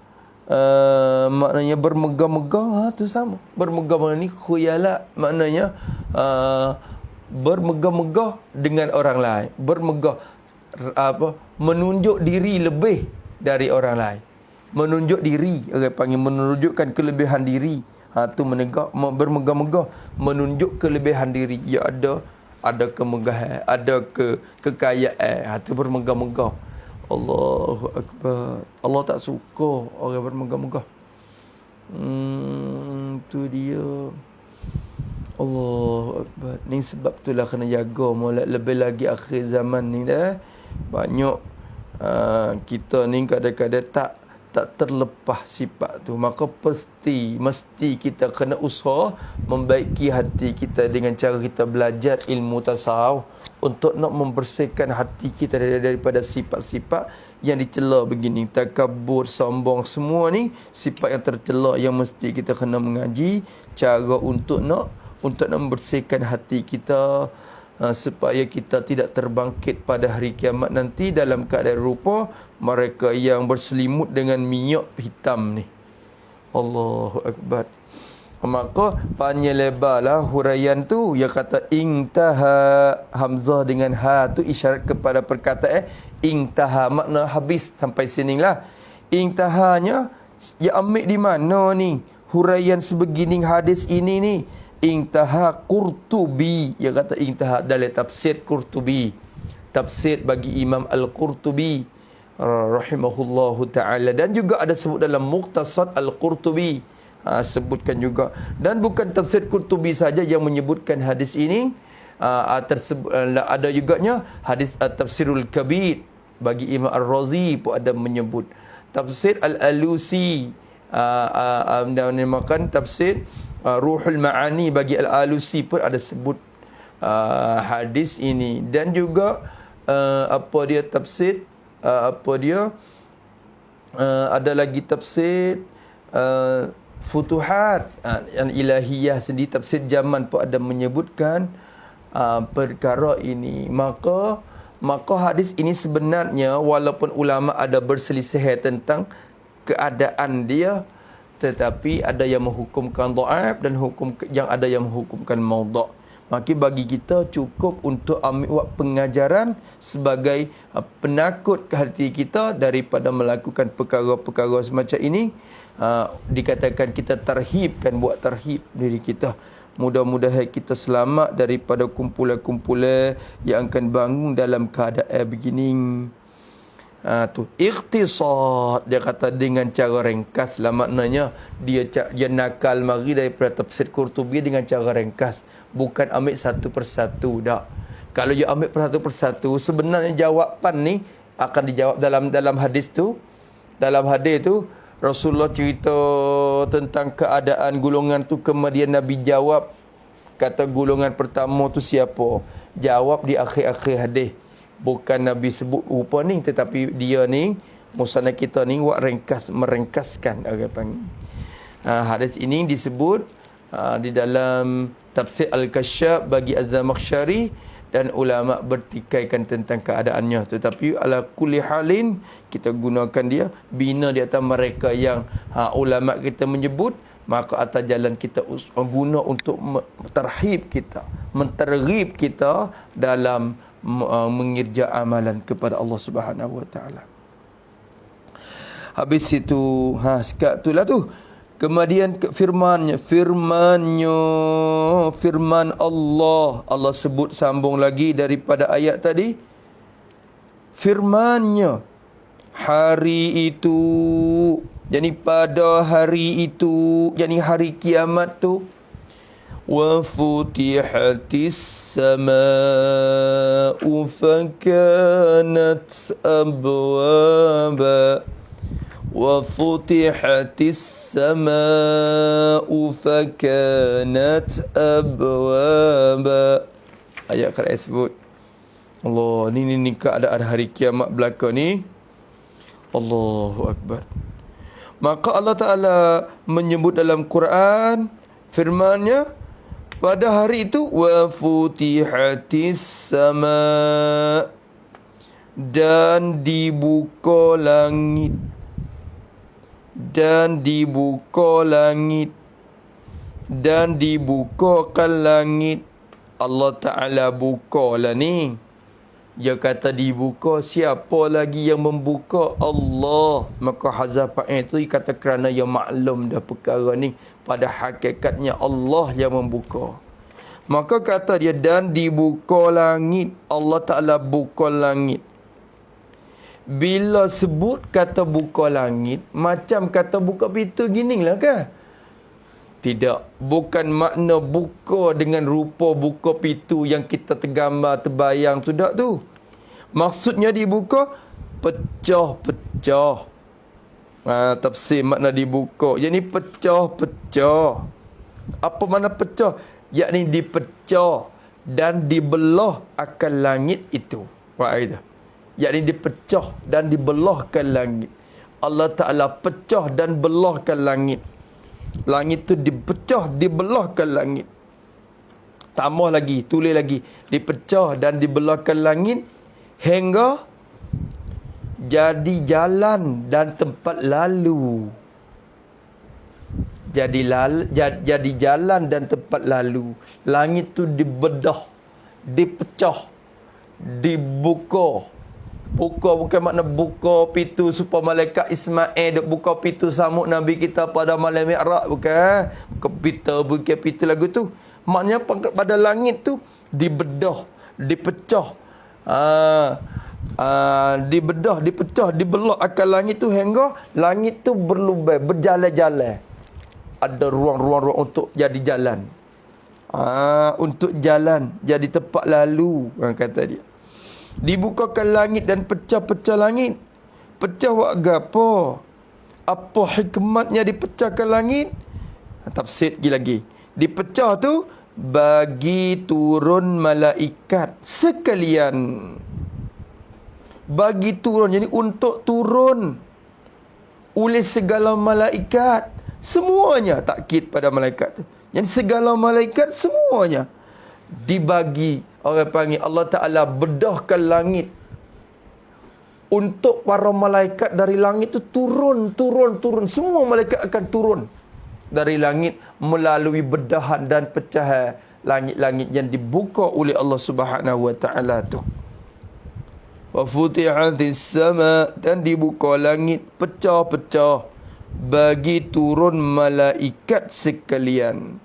maknanya bermegah-megah, tu sama. Bermegah-megah ni khuyala, maknanya bermegah-megah dengan orang lain. Bermegah menunjuk diri lebih dari orang lain. Menunjuk diri, orang panggil menunjukkan kelebihan diri. Tu menegak, bermegah-megah, menunjuk kelebihan diri. Ya ada kemegahan, ada kekayaan. Tu bermegah-megah. Allahu Akbar. Allah tak suka orang bermegah-megah. Tu dia. Allahu Akbar. Ni sebab itulah kena jaga molek, lebih lagi akhir zaman ni dah. Banyak kita ni kadang-kadang tak terlepas sifat tu. Maka mesti kita kena usaha membaiki hati kita dengan cara kita belajar ilmu tasawuf untuk nak membersihkan hati kita daripada sifat-sifat yang dicela begini. Takabur, sombong, semua ni sifat yang tercela yang mesti kita kena mengaji cara untuk nak membersihkan hati kita, supaya kita tidak terbangkit pada hari kiamat nanti dalam keadaan rupa mereka yang berselimut dengan minyak hitam ni. Allahu Akbar. Maka panjang lebarlah huraian tu. Dia kata intaha, hamzah dengan ha tu isyarat kepada perkataan intaha, makna habis sampai sini lah. Intahanya ya ambil di mana ni huraian sebegini hadis ini ni. Intaha Qurtubi. Dia kata intaha dalam tafsir Qurtubi. Tafsir bagi Imam Al-Qurtubi rahimahullahu ta'ala. Dan juga ada sebut dalam Muqtasad Al-Qurtubi. Sebutkan juga. Dan bukan tafsir Qurtubi saja yang menyebutkan hadis ini. Ada juganya hadis Tafsirul Kabir bagi Imam Ar-Razi pun ada menyebut. Tafsir Al-Alusi dinamakan tafsir Ruhul Ma'ani bagi Al-Alusi pun ada sebut hadis ini. Dan juga tafsir ada lagi tafsir Futuhat yang ilahiyah sendiri, tafsir zaman pun ada menyebutkan perkara ini. Maka hadis ini sebenarnya walaupun ulama ada berselisih tentang keadaan dia, tetapi ada yang menghukumkan dhaif dan ada yang menghukumkan maudhu'. Maka bagi kita cukup untuk ambil pengajaran sebagai penakut ke hati kita daripada melakukan perkara-perkara semacam ini. Dikatakan kita buat tarhib diri kita. Mudah-mudahan kita selamat daripada kumpulan-kumpulan yang akan bangun dalam keadaan begini. Tu ikhtisar, dia kata dengan cara ringkas lah, maknanya dia nakal mari daripada tafsir Qurtubi dengan cara ringkas, bukan ambil satu persatu dah. Kalau dia ambil satu persatu, sebenarnya jawapan ni akan dijawab dalam hadis tu. Dalam hadis tu Rasulullah cerita tentang keadaan golongan tu, kemudian Nabi jawab, kata golongan pertama tu siapa? Jawab di akhir-akhir hadis. Bukan Nabi sebut rupa ni, tetapi dia ni musannaf kita ni buat merengkaskan orang panggil. Hadis ini disebut di dalam tafsir Al-Kasyaf bagi Az-Zamakhsyari, dan ulama bertikaikan tentang keadaannya. Tetapi ala kulli halin kita gunakan dia bina di atas mereka yang ulama kita menyebut, maka atas jalan kita guna untuk menterghib kita dalam mengerja amalan kepada Allah Subhanahu wa taala. Habis itu sekat itulah tu. Kemudian firman Allah sebut sambung lagi daripada ayat tadi. Firman-Nya, hari itu, yakni pada hari itu, yakni hari kiamat tu, wa futihatis samaa'u fakanat abwaba wa futihatis samaa'u fakanat abwaba. Ayat Quran sebut. Allah, ni keadaan hari kiamat belaka ni. Allahu Akbar. Maka Allah Ta'ala menyebut dalam Quran, firman-Nya, pada hari itu wa futihatis sama', dan dibuka langit, dan dibuka langit, dan dibukakan langit. Allah Ta'ala bukalah ni. Dia kata dibuka, siapa lagi yang membuka? Allah. Maka hazafa'in itu kata kerana dia maklum dah perkara ni. Pada hakikatnya Allah yang membuka. Maka kata dia, dan dibuka langit. Allah Ta'ala buka langit. Bila sebut kata buka langit, macam kata buka pintu gini lah kan? Tidak. Bukan makna buka dengan rupa buka pintu yang kita tergambar, terbayang tu tak tu. Maksudnya dibuka, pecah-pecah. Tafsir makna dibuka. Yang ni pecah-pecah. Apa makna pecah? Yakni dipecah dan dibelah akan langit itu. Itu. Yakni dipecah dan dibelahkan langit. Allah Ta'ala pecah dan belahkan langit. Langit tu dipecah, dibelahkan langit. Tambah lagi, tulis lagi. Dipecah dan dibelahkan langit hingga jadi jalan dan tempat lalu. Jadi jalan dan tempat lalu. Langit tu dibedah, dipecah, dibuka. Buka bukan makna buka pintu supaya malaikat Ismail duk buka pintu sambut Nabi kita pada malam Mi'raj, bukan. Bukan pintu lagu tu. Maknanya pada langit tu dibedah, dipecah. Dibedah, dipecah, dibelah akan langit tu hingga langit tu berlubang, berjalan-jalan. Ada ruang-ruang untuk jadi jalan. Untuk jalan, jadi tempat lalu, kata dia. Dibukakan langit dan pecah-pecah langit. Pecah buat gapo? Apa hikmatnya dipecahkan langit? Tafsir lagi. Dipecah tu bagi turun malaikat sekalian. Bagi turun, jadi untuk turun oleh segala malaikat. Semuanya takkid pada malaikat tu. Jadi segala malaikat semuanya dibagi. Orang panggil Allah Ta'ala bedahkan langit. Untuk para malaikat dari langit tu turun. Semua malaikat akan turun dari langit melalui bedahan dan pecahan langit-langit yang dibuka oleh Allah Subhanahu Wa Ta'ala tu. Wa futihatis sama, dan dibuka langit pecah-pecah bagi turun malaikat sekalian.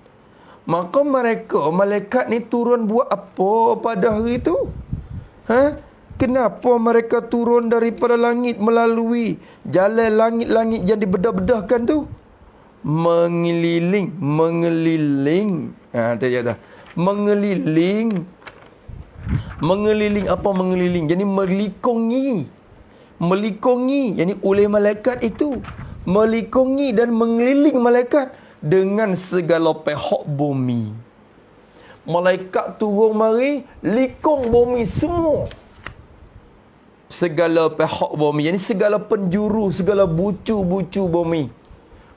Maka malaikat ni turun buat apa pada hari itu? Kenapa mereka turun daripada langit melalui jalan langit-langit yang dibedah-bedahkan tu? Mengeliling. Tadi kata. Mengeliling. Mengeliling apa mengeliling? Jadi melikongi. Yani oleh malaikat itu. Melikongi dan mengeliling malaikat dengan segala pihak bumi. Malaikat turun mari, likung bumi semua. Segala pihak bumi. Yang ni segala penjuru, segala bucu-bucu bumi.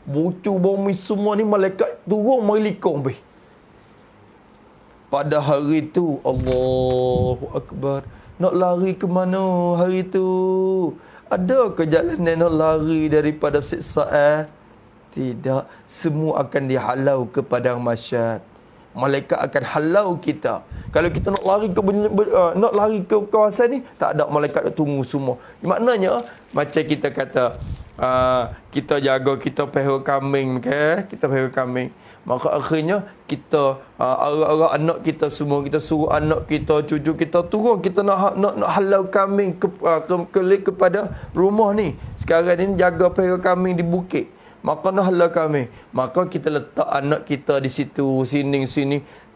Bucu bumi semua ni malaikat turun mari likung bih. Pada hari tu, Allahu Akbar. Nak lari ke mana hari tu? Ada ke jalan nak lari daripada siksaan? Tidak. Semua akan dihalau ke padang mahsyar. Malaikat akan halau kita. Kalau kita nak lari ke kawasan ni, tak ada, malaikat nak tunggu semua. Maknanya macam kita kata kita jaga, kita pelihara kambing, kita pelihara kambing. Maka akhirnya kita arah-arah anak kita semua, kita suruh anak kita, cucu kita turun, kita nak halau kambing kepada rumah ni. Sekarang ni jaga pelihara kambing di bukit. Maka nak halau kambing. Maka kita letak anak kita di situ, sini,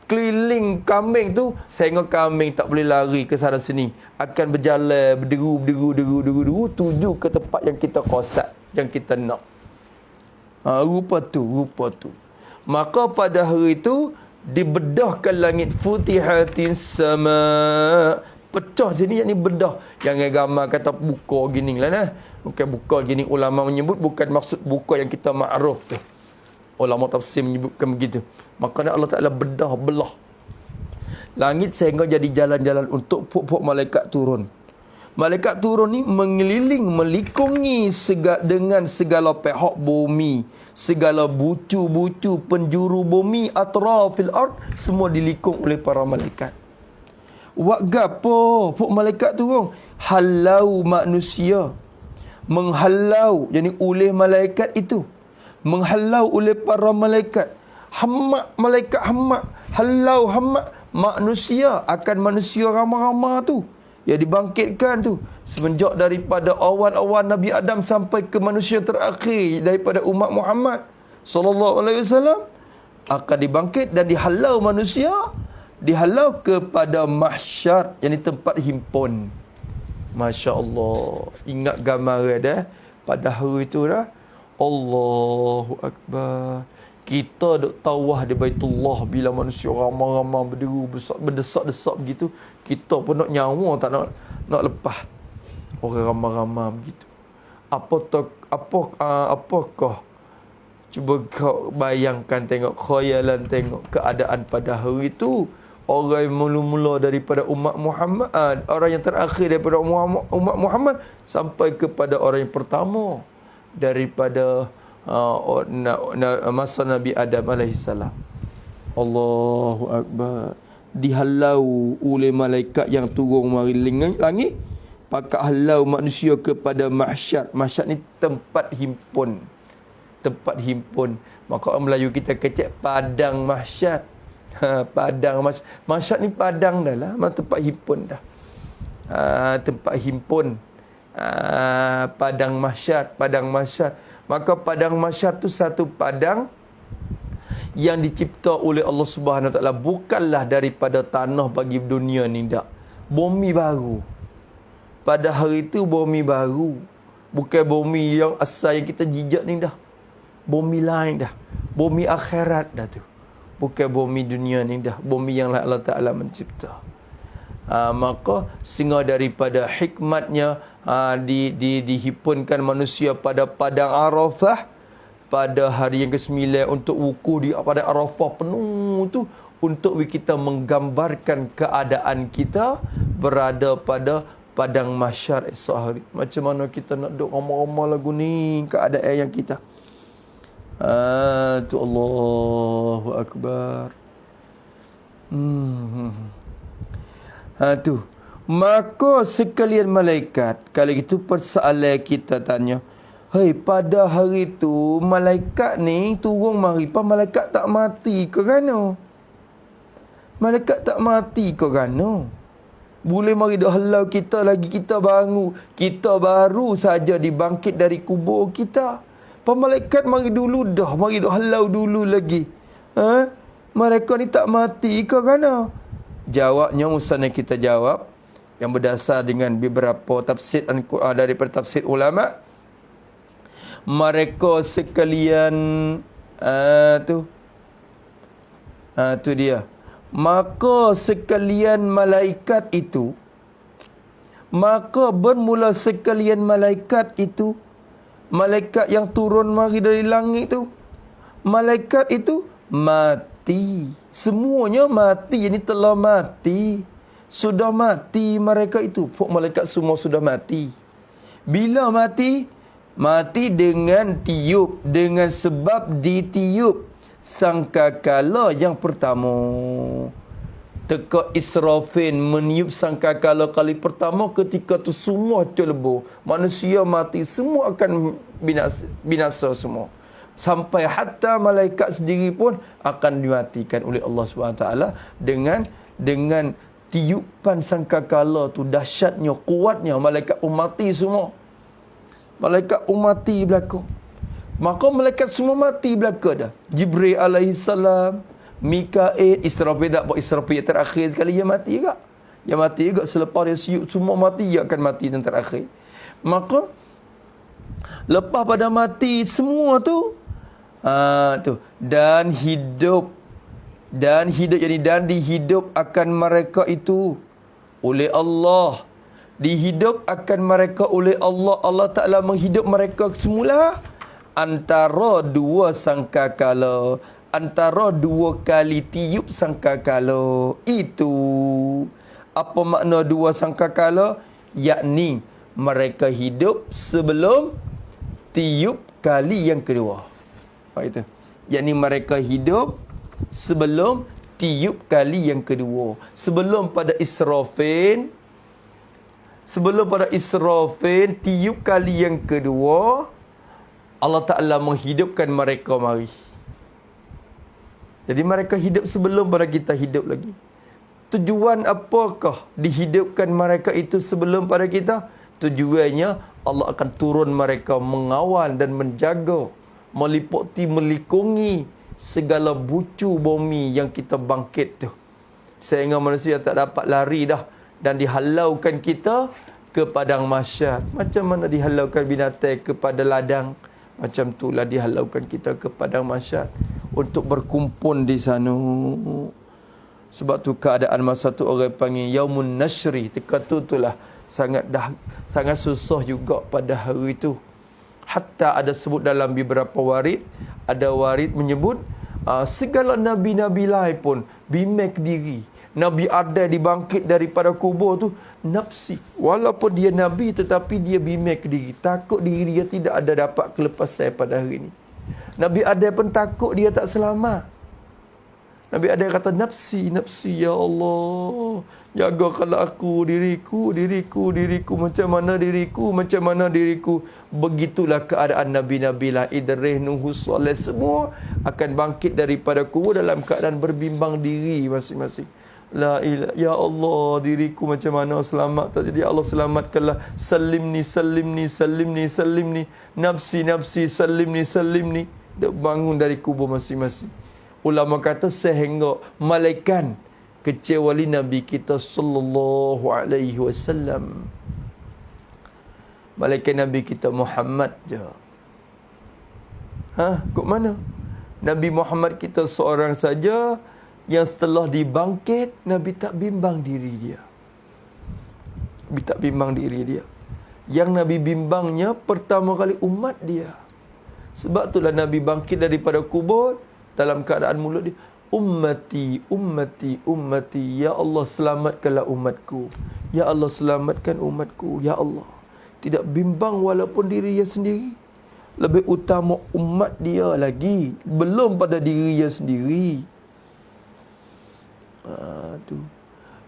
keliling kambing tu sehingga kambing tak boleh lari ke sana sini. Akan berjalan, berderu, tuju ke tempat yang kita qasad, yang kita nak. Rupa tu. Maka pada hari itu dibedahkan langit, futihatis sama. Pecah sini yang ni bedah. Jangan gambar kata buka gini lah nah. Bukan buka gini, ulama menyebut bukan maksud buka yang kita ma'ruf tu. Ulama tafsir menyebutkan begitu. Maka Allah Ta'ala belah langit sehingga jadi jalan-jalan untuk puak-puak malaikat turun. Malaikat turun ni mengeliling, melikungi dengan segala pihak bumi, segala bucu-bucu penjuru bumi, atrafil ard, semua dilikung oleh para malaikat. Wak gapo puk malaikat turun? Halau manusia, menghalau, jadi oleh malaikat itu, menghalau oleh para malaikat. Hamak malaikat, hamak, halau, hamak manusia, akan manusia ramah-ramah tu yang dibangkitkan tu, semenjak daripada awan-awan Nabi Adam sampai ke manusia terakhir daripada umat Muhammad sallallahu alaihi wasallam, akan dibangkit dan dihalau manusia, dihalau kepada mahsyar, yang tempat himpun. Masya Allah, ingat gambar dah pada hari itu dah. Allahu Akbar. Kita duk tawah di Baitullah bila manusia ramai-ramai berdiri berdesak-desak begitu, kita pun nak nyawa, tak nak lepas. Orang ramai-ramai begitu. Apakah cuba kau bayangkan, tengok khayalan, tengok keadaan pada hari itu. Orang yang mula-mula daripada umat Muhammad, orang yang terakhir daripada umat Muhammad sampai kepada orang yang pertama daripada masa Nabi Adam alaihissalam. Allahu Akbar. Dihalau oleh malaikat yang turun mari langit, pakat halau manusia kepada mahsyar. Mahsyar ni tempat himpun. Tempat himpun. Maka orang Melayu kita kecek padang mahsyar. Padang mahsyar ni padang dah lah, tempat himpun dah. Tempat himpun. Padang mahsyar, padang mahsyar. Maka padang mahsyar tu satu padang yang dicipta oleh Allah Subhanahu Wa Taala, bukanlah daripada tanah bagi dunia ni, tak. Bumi baru. Pada hari itu bumi baru. Bukan bumi yang asal yang kita jijak ni dah. Bumi lain dah. Bumi akhirat dah tu. Bukan bumi dunia ni dah. Bumi yang Allah Ta'ala mencipta. Maka sehingga daripada hikmatnya dihimpunkan manusia pada padang Arafah pada hari yang ke-9 untuk wukuf di padang Arafah penuh tu, untuk kita menggambarkan keadaan kita berada pada padang mahsyar esok hari. Macam mana kita nak duduk ramai-ramai lagu ni, keadaan yang kita. Tu Allahu Akbar. Tu. Maka sekalian malaikat, kalau gitu persoalan kita tanya, hei, pada hari tu malaikat ni turun mari, malaikat tak mati ke gano? Malaikat tak mati ke gano? Boleh mari dah halau kita lagi, kita baru saja dibangkit dari kubur kita. Malaikat mari dulu dah, mari dah halau dulu lagi. Mereka ni tak mati ke gano? Jawabnya musana kita jawab yang berdasar dengan beberapa tafsir daripada tafsir ulama. Mereka sekalian tu dia. Maka sekalian malaikat itu, maka bermula sekalian malaikat itu, malaikat yang turun mari dari langit tu, malaikat itu mati. Semuanya mati, ini telah mati. Sudah mati mereka itu. Malaikat semua sudah mati. Bila mati? Mati dengan tiup, dengan sebab ditiup sangkakala yang pertama. Teka Israfil meniup sangkakala kali pertama, ketika tu semua celebur. Manusia mati, semua akan binasa semua. Sampai hatta malaikat sendiri pun akan dimatikan oleh Allah SWT dengan tiupan sangkakala tu. Dahsyatnya, kuatnya, malaikat mati semua. Malaikat mati belaka. Maka malaikat semua mati belaka dah. Jibril alaihissalam, Mikail, Israfil tak buat Israfil terakhir sekali, dia mati juga. Dia mati juga selepas dia siup semua mati, dia akan mati yang terakhir. Maka lepas pada mati semua tu, dan hidup jadi dan dihidup akan mereka itu oleh Allah. Dihidup akan mereka oleh Allah. Allah Ta'ala menghidup mereka semula antara dua sangkakala, antara dua kali tiup sangkakala. Itu apa makna dua sangkakala? yakni mereka hidup sebelum tiup kali yang kedua. Itu. Yakni mereka hidup sebelum tiup kali yang kedua. Sebelum pada Israfil tiup kali yang kedua, Allah Ta'ala menghidupkan mereka mari. Jadi mereka hidup sebelum pada kita hidup lagi. Tujuan apakah dihidupkan mereka itu sebelum pada kita? Tujuannya Allah akan turun mereka mengawal dan menjaga, meliputi, melikungi segala bucu bumi yang kita bangkit tu. Sehingga manusia tak dapat lari dah dan dihalaukan kita ke padang mahsyar. Macam mana dihalaukan binatang kepada ladang, macam itulah dihalaukan kita ke padang mahsyar untuk berkumpul di sana. Sebab tu keadaan masa tu orang panggil Yaumun Nashri. Itulah sangat susah juga pada hari itu. Hatta ada sebut dalam beberapa warid, ada warid menyebut segala nabi-nabi lain pun bimbang diri. Nabi Adam dibangkit daripada kubur tu nafsi. Walaupun dia nabi tetapi dia bimbang diri. Takut diri dia tidak ada dapat kelepasan pada hari ini. Nabi Adam pun takut dia tak selamat. Nabi Adam kata, nafsi, nafsi, ya Allah. Jagakanlah aku, diriku. Macam mana diriku. Begitulah keadaan Nabi-Nabi lah. Idris, Nuh, Saleh, semua akan bangkit daripada kubur dalam keadaan berbimbang diri masing-masing. La ilaha, ya Allah, diriku macam mana selamat tak? Jadi Allah selamatkanlah. Salimni. Nafsi, salimni. Dia bangun dari kubur masing-masing. Ulama kata sehingga malaikat kecuali Nabi kita sallallahu alaihi wasallam. Malaikat Nabi kita Muhammad je. Kok mana? Nabi Muhammad kita seorang saja yang setelah dibangkit Nabi tak bimbang diri dia. Yang Nabi bimbangnya pertama kali umat dia. Sebab itulah Nabi bangkit daripada kubur dalam keadaan mulut dia, ummati, ya Allah selamatkanlah umatku. Ya Allah selamatkan umatku, ya Allah. Tidak bimbang walaupun diri dia sendiri. Lebih utama umat dia lagi, belum pada diri dia sendiri.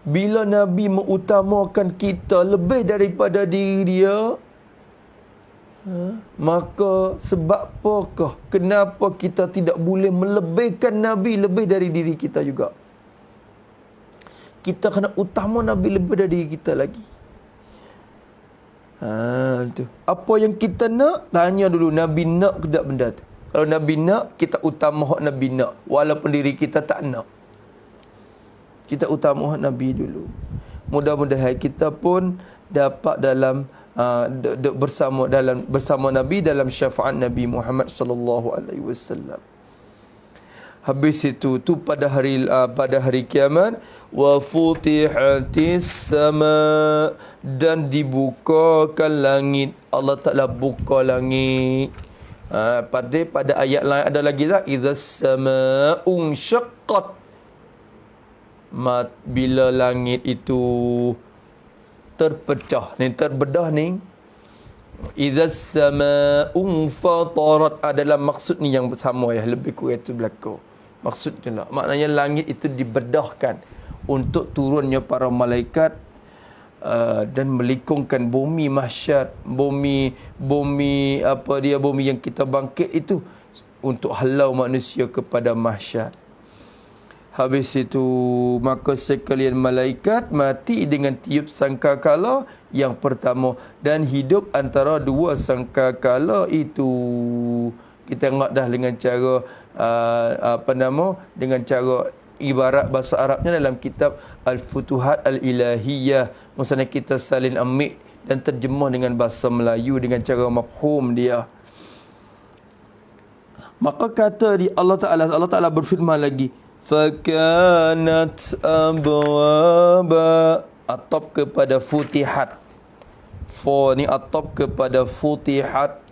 Bila Nabi mengutamakan kita lebih daripada diri dia, maka sebab apakah kenapa kita tidak boleh melebihkan Nabi lebih dari diri kita juga? Kita kena utama Nabi lebih dari diri kita lagi. Tu. Apa yang kita nak, tanya dulu Nabi nak ke tak benda tu. Kalau Nabi nak, kita utama hak Nabi nak, walaupun diri kita tak nak. Kita utama hak Nabi dulu. Mudah-mudahan kita pun dapat dalam bersama Nabi dalam syafaat Nabi Muhammad sallallahu alaihi wasallam. Habis itu pada hari kiamat, wa futihatis sama, dan dibukakan langit. Allah Taala buka langit. Pada ayat lain ada lagi tak, idzas samaa'un syaqqat, bila langit itu terpecah ni, terbedah ni, idzas samaa'un fatarat, adalah maksud ni yang sama ya, lebih kurang itu berlaku. Maksudnya lah, maknanya langit itu dibedahkan untuk turunnya para malaikat dan melikungkan bumi mahsyar, bumi yang kita bangkit itu untuk halau manusia kepada mahsyar. Habis itu maka sekalian malaikat mati dengan tiup sangkakala yang pertama, dan hidup antara dua sangkakala itu. Kita tengok dah dengan cara dengan cara ibarat bahasa Arabnya dalam kitab Al-Futuhat Al-Ilahiyah. Maksudnya kita salin ambil dan terjemah dengan bahasa Melayu dengan cara mafhum dia. Maka kata di Allah Ta'ala berfirman lagi, fakanat abwaba, atop kepada futihat. Ni atop kepada futihat.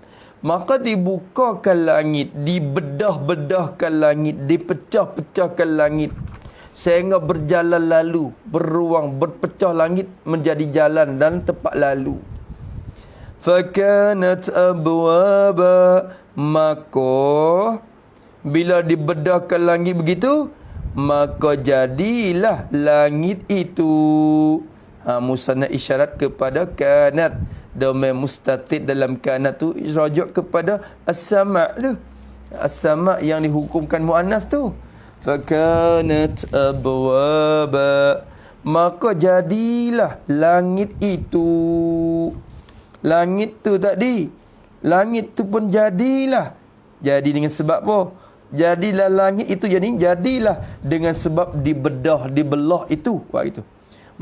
Maka dibukakan langit, dibedah-bedahkan langit, dipecah-pecahkan langit. sehingga berjalan lalu, beruang, berpecah langit menjadi jalan dan tempat lalu. Fakanat abwaba, maka bila dibedahkan langit begitu, maka jadilah langit itu. Musanna isyarat kepada kanat. Domain mustatid dalam kanat tu rujuk kepada as-sama' tu. As-sama' yang dihukumkan muannas tu. Fakanat abwaba, maka jadilah langit itu. Langit tu tadi, langit tu pun jadilah. Jadi dengan sebab apa? Jadilah langit itu jadilah dengan sebab dibelah itu. Buat itu.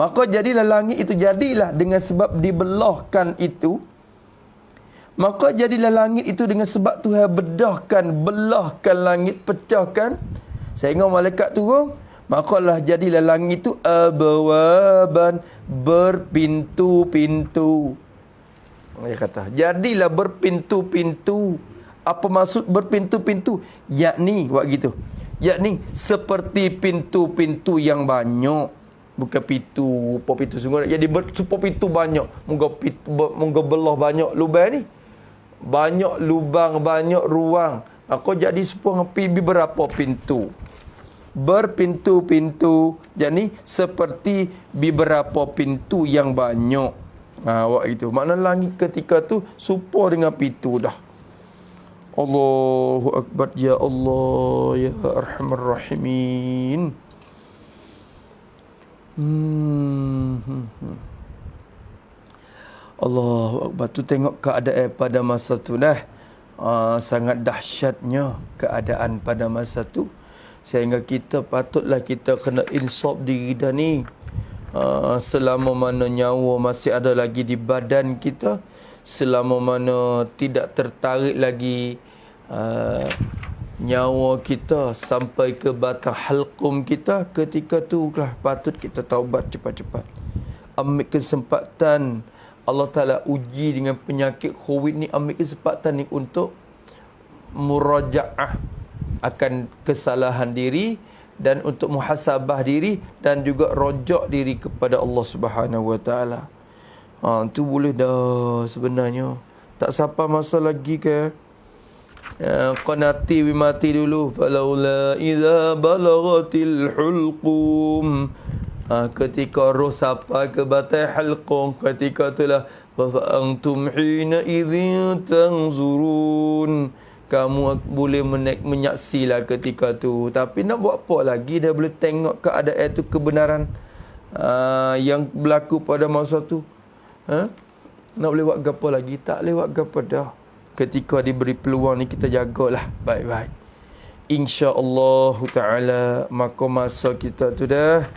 Maka jadilah langit itu jadilah dengan sebab dibelahkan itu. Maka jadilah langit itu dengan sebab Tuhan belahkan langit, pecahkan sehingga malaikat turun. Makalah jadilah langit itu abwaban, berpintu-pintu. Dia kata, jadilah berpintu-pintu. Apa maksud berpintu-pintu? Yakni, buat gitu. Yakni seperti pintu-pintu yang banyak. Bukan pintu, apa pintu sungguh. Jadi pintu banyak. Moga belah banyak lubang ni. Banyak lubang, banyak ruang. Maka jadi sepuang berapa pintu. Berpintu-pintu. Jadi seperti beberapa pintu yang banyak. Awak itu. Makna langit ketika tu serupa dengan pintu dah. Allahu Akbar, ya Allah, ya Arhamar Rahimin. Allahu Akbar. Tu tengok keadaan pada masa tu dah. Sangat dahsyatnya keadaan pada masa tu. Sehingga kita patutlah kita kena insaf diri dah ni. Selama mana nyawa masih ada lagi di badan kita, selama mana tidak tertarik lagi nyawa kita sampai ke batang halqum kita, ketika tu lah patut kita taubat cepat-cepat. Ambil kesempatan. Allah Ta'ala uji dengan penyakit COVID ni, ambil kesempatan ni untuk muraja'ah akan kesalahan diri dan untuk muhasabah diri dan juga rojak diri kepada Allah Subhanahu Wa Ta'ala. Tu boleh dah sebenarnya. Tak sampai masa lagi ke. Qanati mati dulu. Falaula idza balaghatil hulqum. Ketika roh sampai ke batai halqum, ketika itulah fa antum hina idzin tanzurun. Kamu boleh menyaksilah ketika tu. Tapi nak buat apa lagi? Dah boleh tengok keadaan itu, kebenaran yang berlaku pada masa tu. Nak boleh buat apa lagi? Tak boleh buat apa dah. Ketika diberi peluang ni, kita jagalah baik-baik. InsyaAllah ta'ala. Maka masa kita tu dah,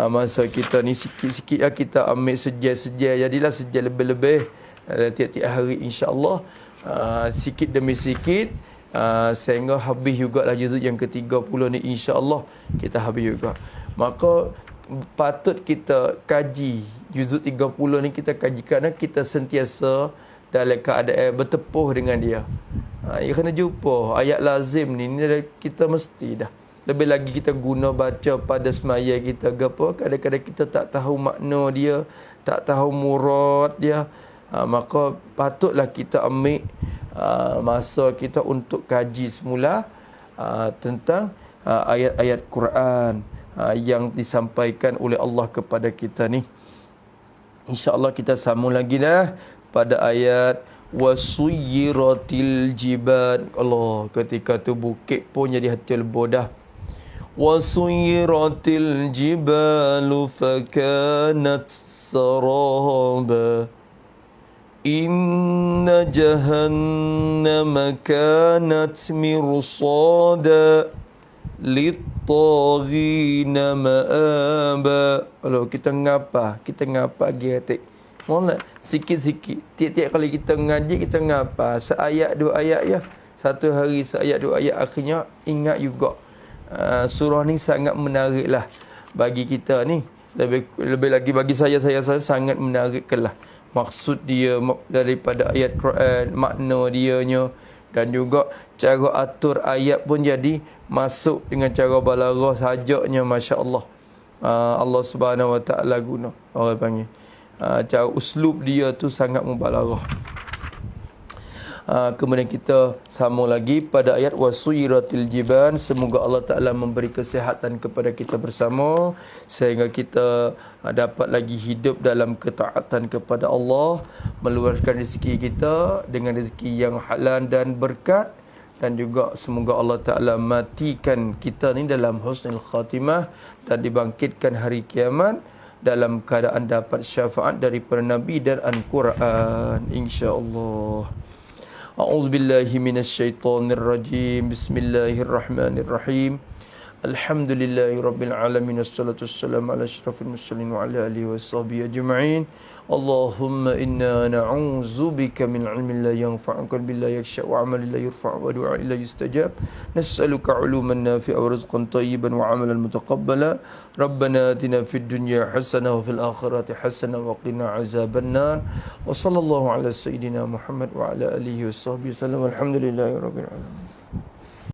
masa kita ni sikit-sikit lah kita ambil sejai-sejai. Jadilah sejai lebih-lebih tiap-tiap hari insyaAllah. Sikit demi sikit, sehingga habis jugalah juzuk yang ke-30 ni insya-Allah kita habis juga. Maka patut kita kaji juzuk 30 ni, kita kaji kerana kita sentiasa dalam keadaan bertepuh dengan dia. Ya kena jumpa ayat lazim ni kita mesti dah. Lebih lagi kita guna baca pada semaya kita gapo, kadang-kadang kita tak tahu makna dia, tak tahu murad dia. Maka patutlah kita ambil masa kita untuk kaji semula tentang ayat-ayat Quran yang disampaikan oleh Allah kepada kita ni. InsyaAllah kita sambung lagi dah pada ayat wasuyiratil jibal. Allah, ketika tu bukit pun jadi hati lebur dah. Wasuyiratil jibalu fakanat saraba. Inna jahannama kanat mirsada littaghina ma'aba. Kalau kita ngapa lagi hati. Molek sikit-sikit. Tiap-tiap kali kita mengaji, kita ngapa seayat dua ayat ya. Satu hari seayat dua ayat, akhirnya ingat juga. Surah ni sangat menariklah bagi kita ni. Lebih lagi bagi saya sangat menariklah. Maksud dia daripada ayat Quran, makna dianya, dan juga cara atur ayat pun jadi masuk dengan cara balarah sajaknya, masya-Allah. Allah Subhanahu Wa Taala guna, orang panggil. Cara uslub dia tu sangat mubalarah. Kemudian kita sambung lagi pada ayat wasuyiratil jiban. Semoga Allah Ta'ala memberi kesihatan kepada kita bersama sehingga kita dapat lagi hidup dalam ketaatan kepada Allah, meluaskan rezeki kita dengan rezeki yang halal dan berkat, dan juga semoga Allah Ta'ala matikan kita ni dalam husnul khatimah dan dibangkitkan hari kiamat dalam keadaan dapat syafaat daripada Nabi dan Al-Quran, insya-Allah. A'udzu billahi minasyaitonir rajim. Bismillahirrahmanirrahim. Alhamdulillahirabbil alamin, wassalatu wassalamu ala asyrafil mursalin wa ala alihi washabbihi ajma'in. Allahumma inna na'udzubika min ilmin la yanfa'u qalbin la yakhsha wa 'amalin la yurfa'u wa du'a'in la yustajab. Nas'aluka 'uluman nafi'a wa rizqan thayyiban wa 'amalan mutaqabbala. Rabbana atina fid dunya hasanah wa fil akhirati hasanah wa qina 'adzabannar. Wa sallallahu ala sayyidina Muhammad wa ala alihi washabbihi wasallam. Alhamdulillahirabbil alamin.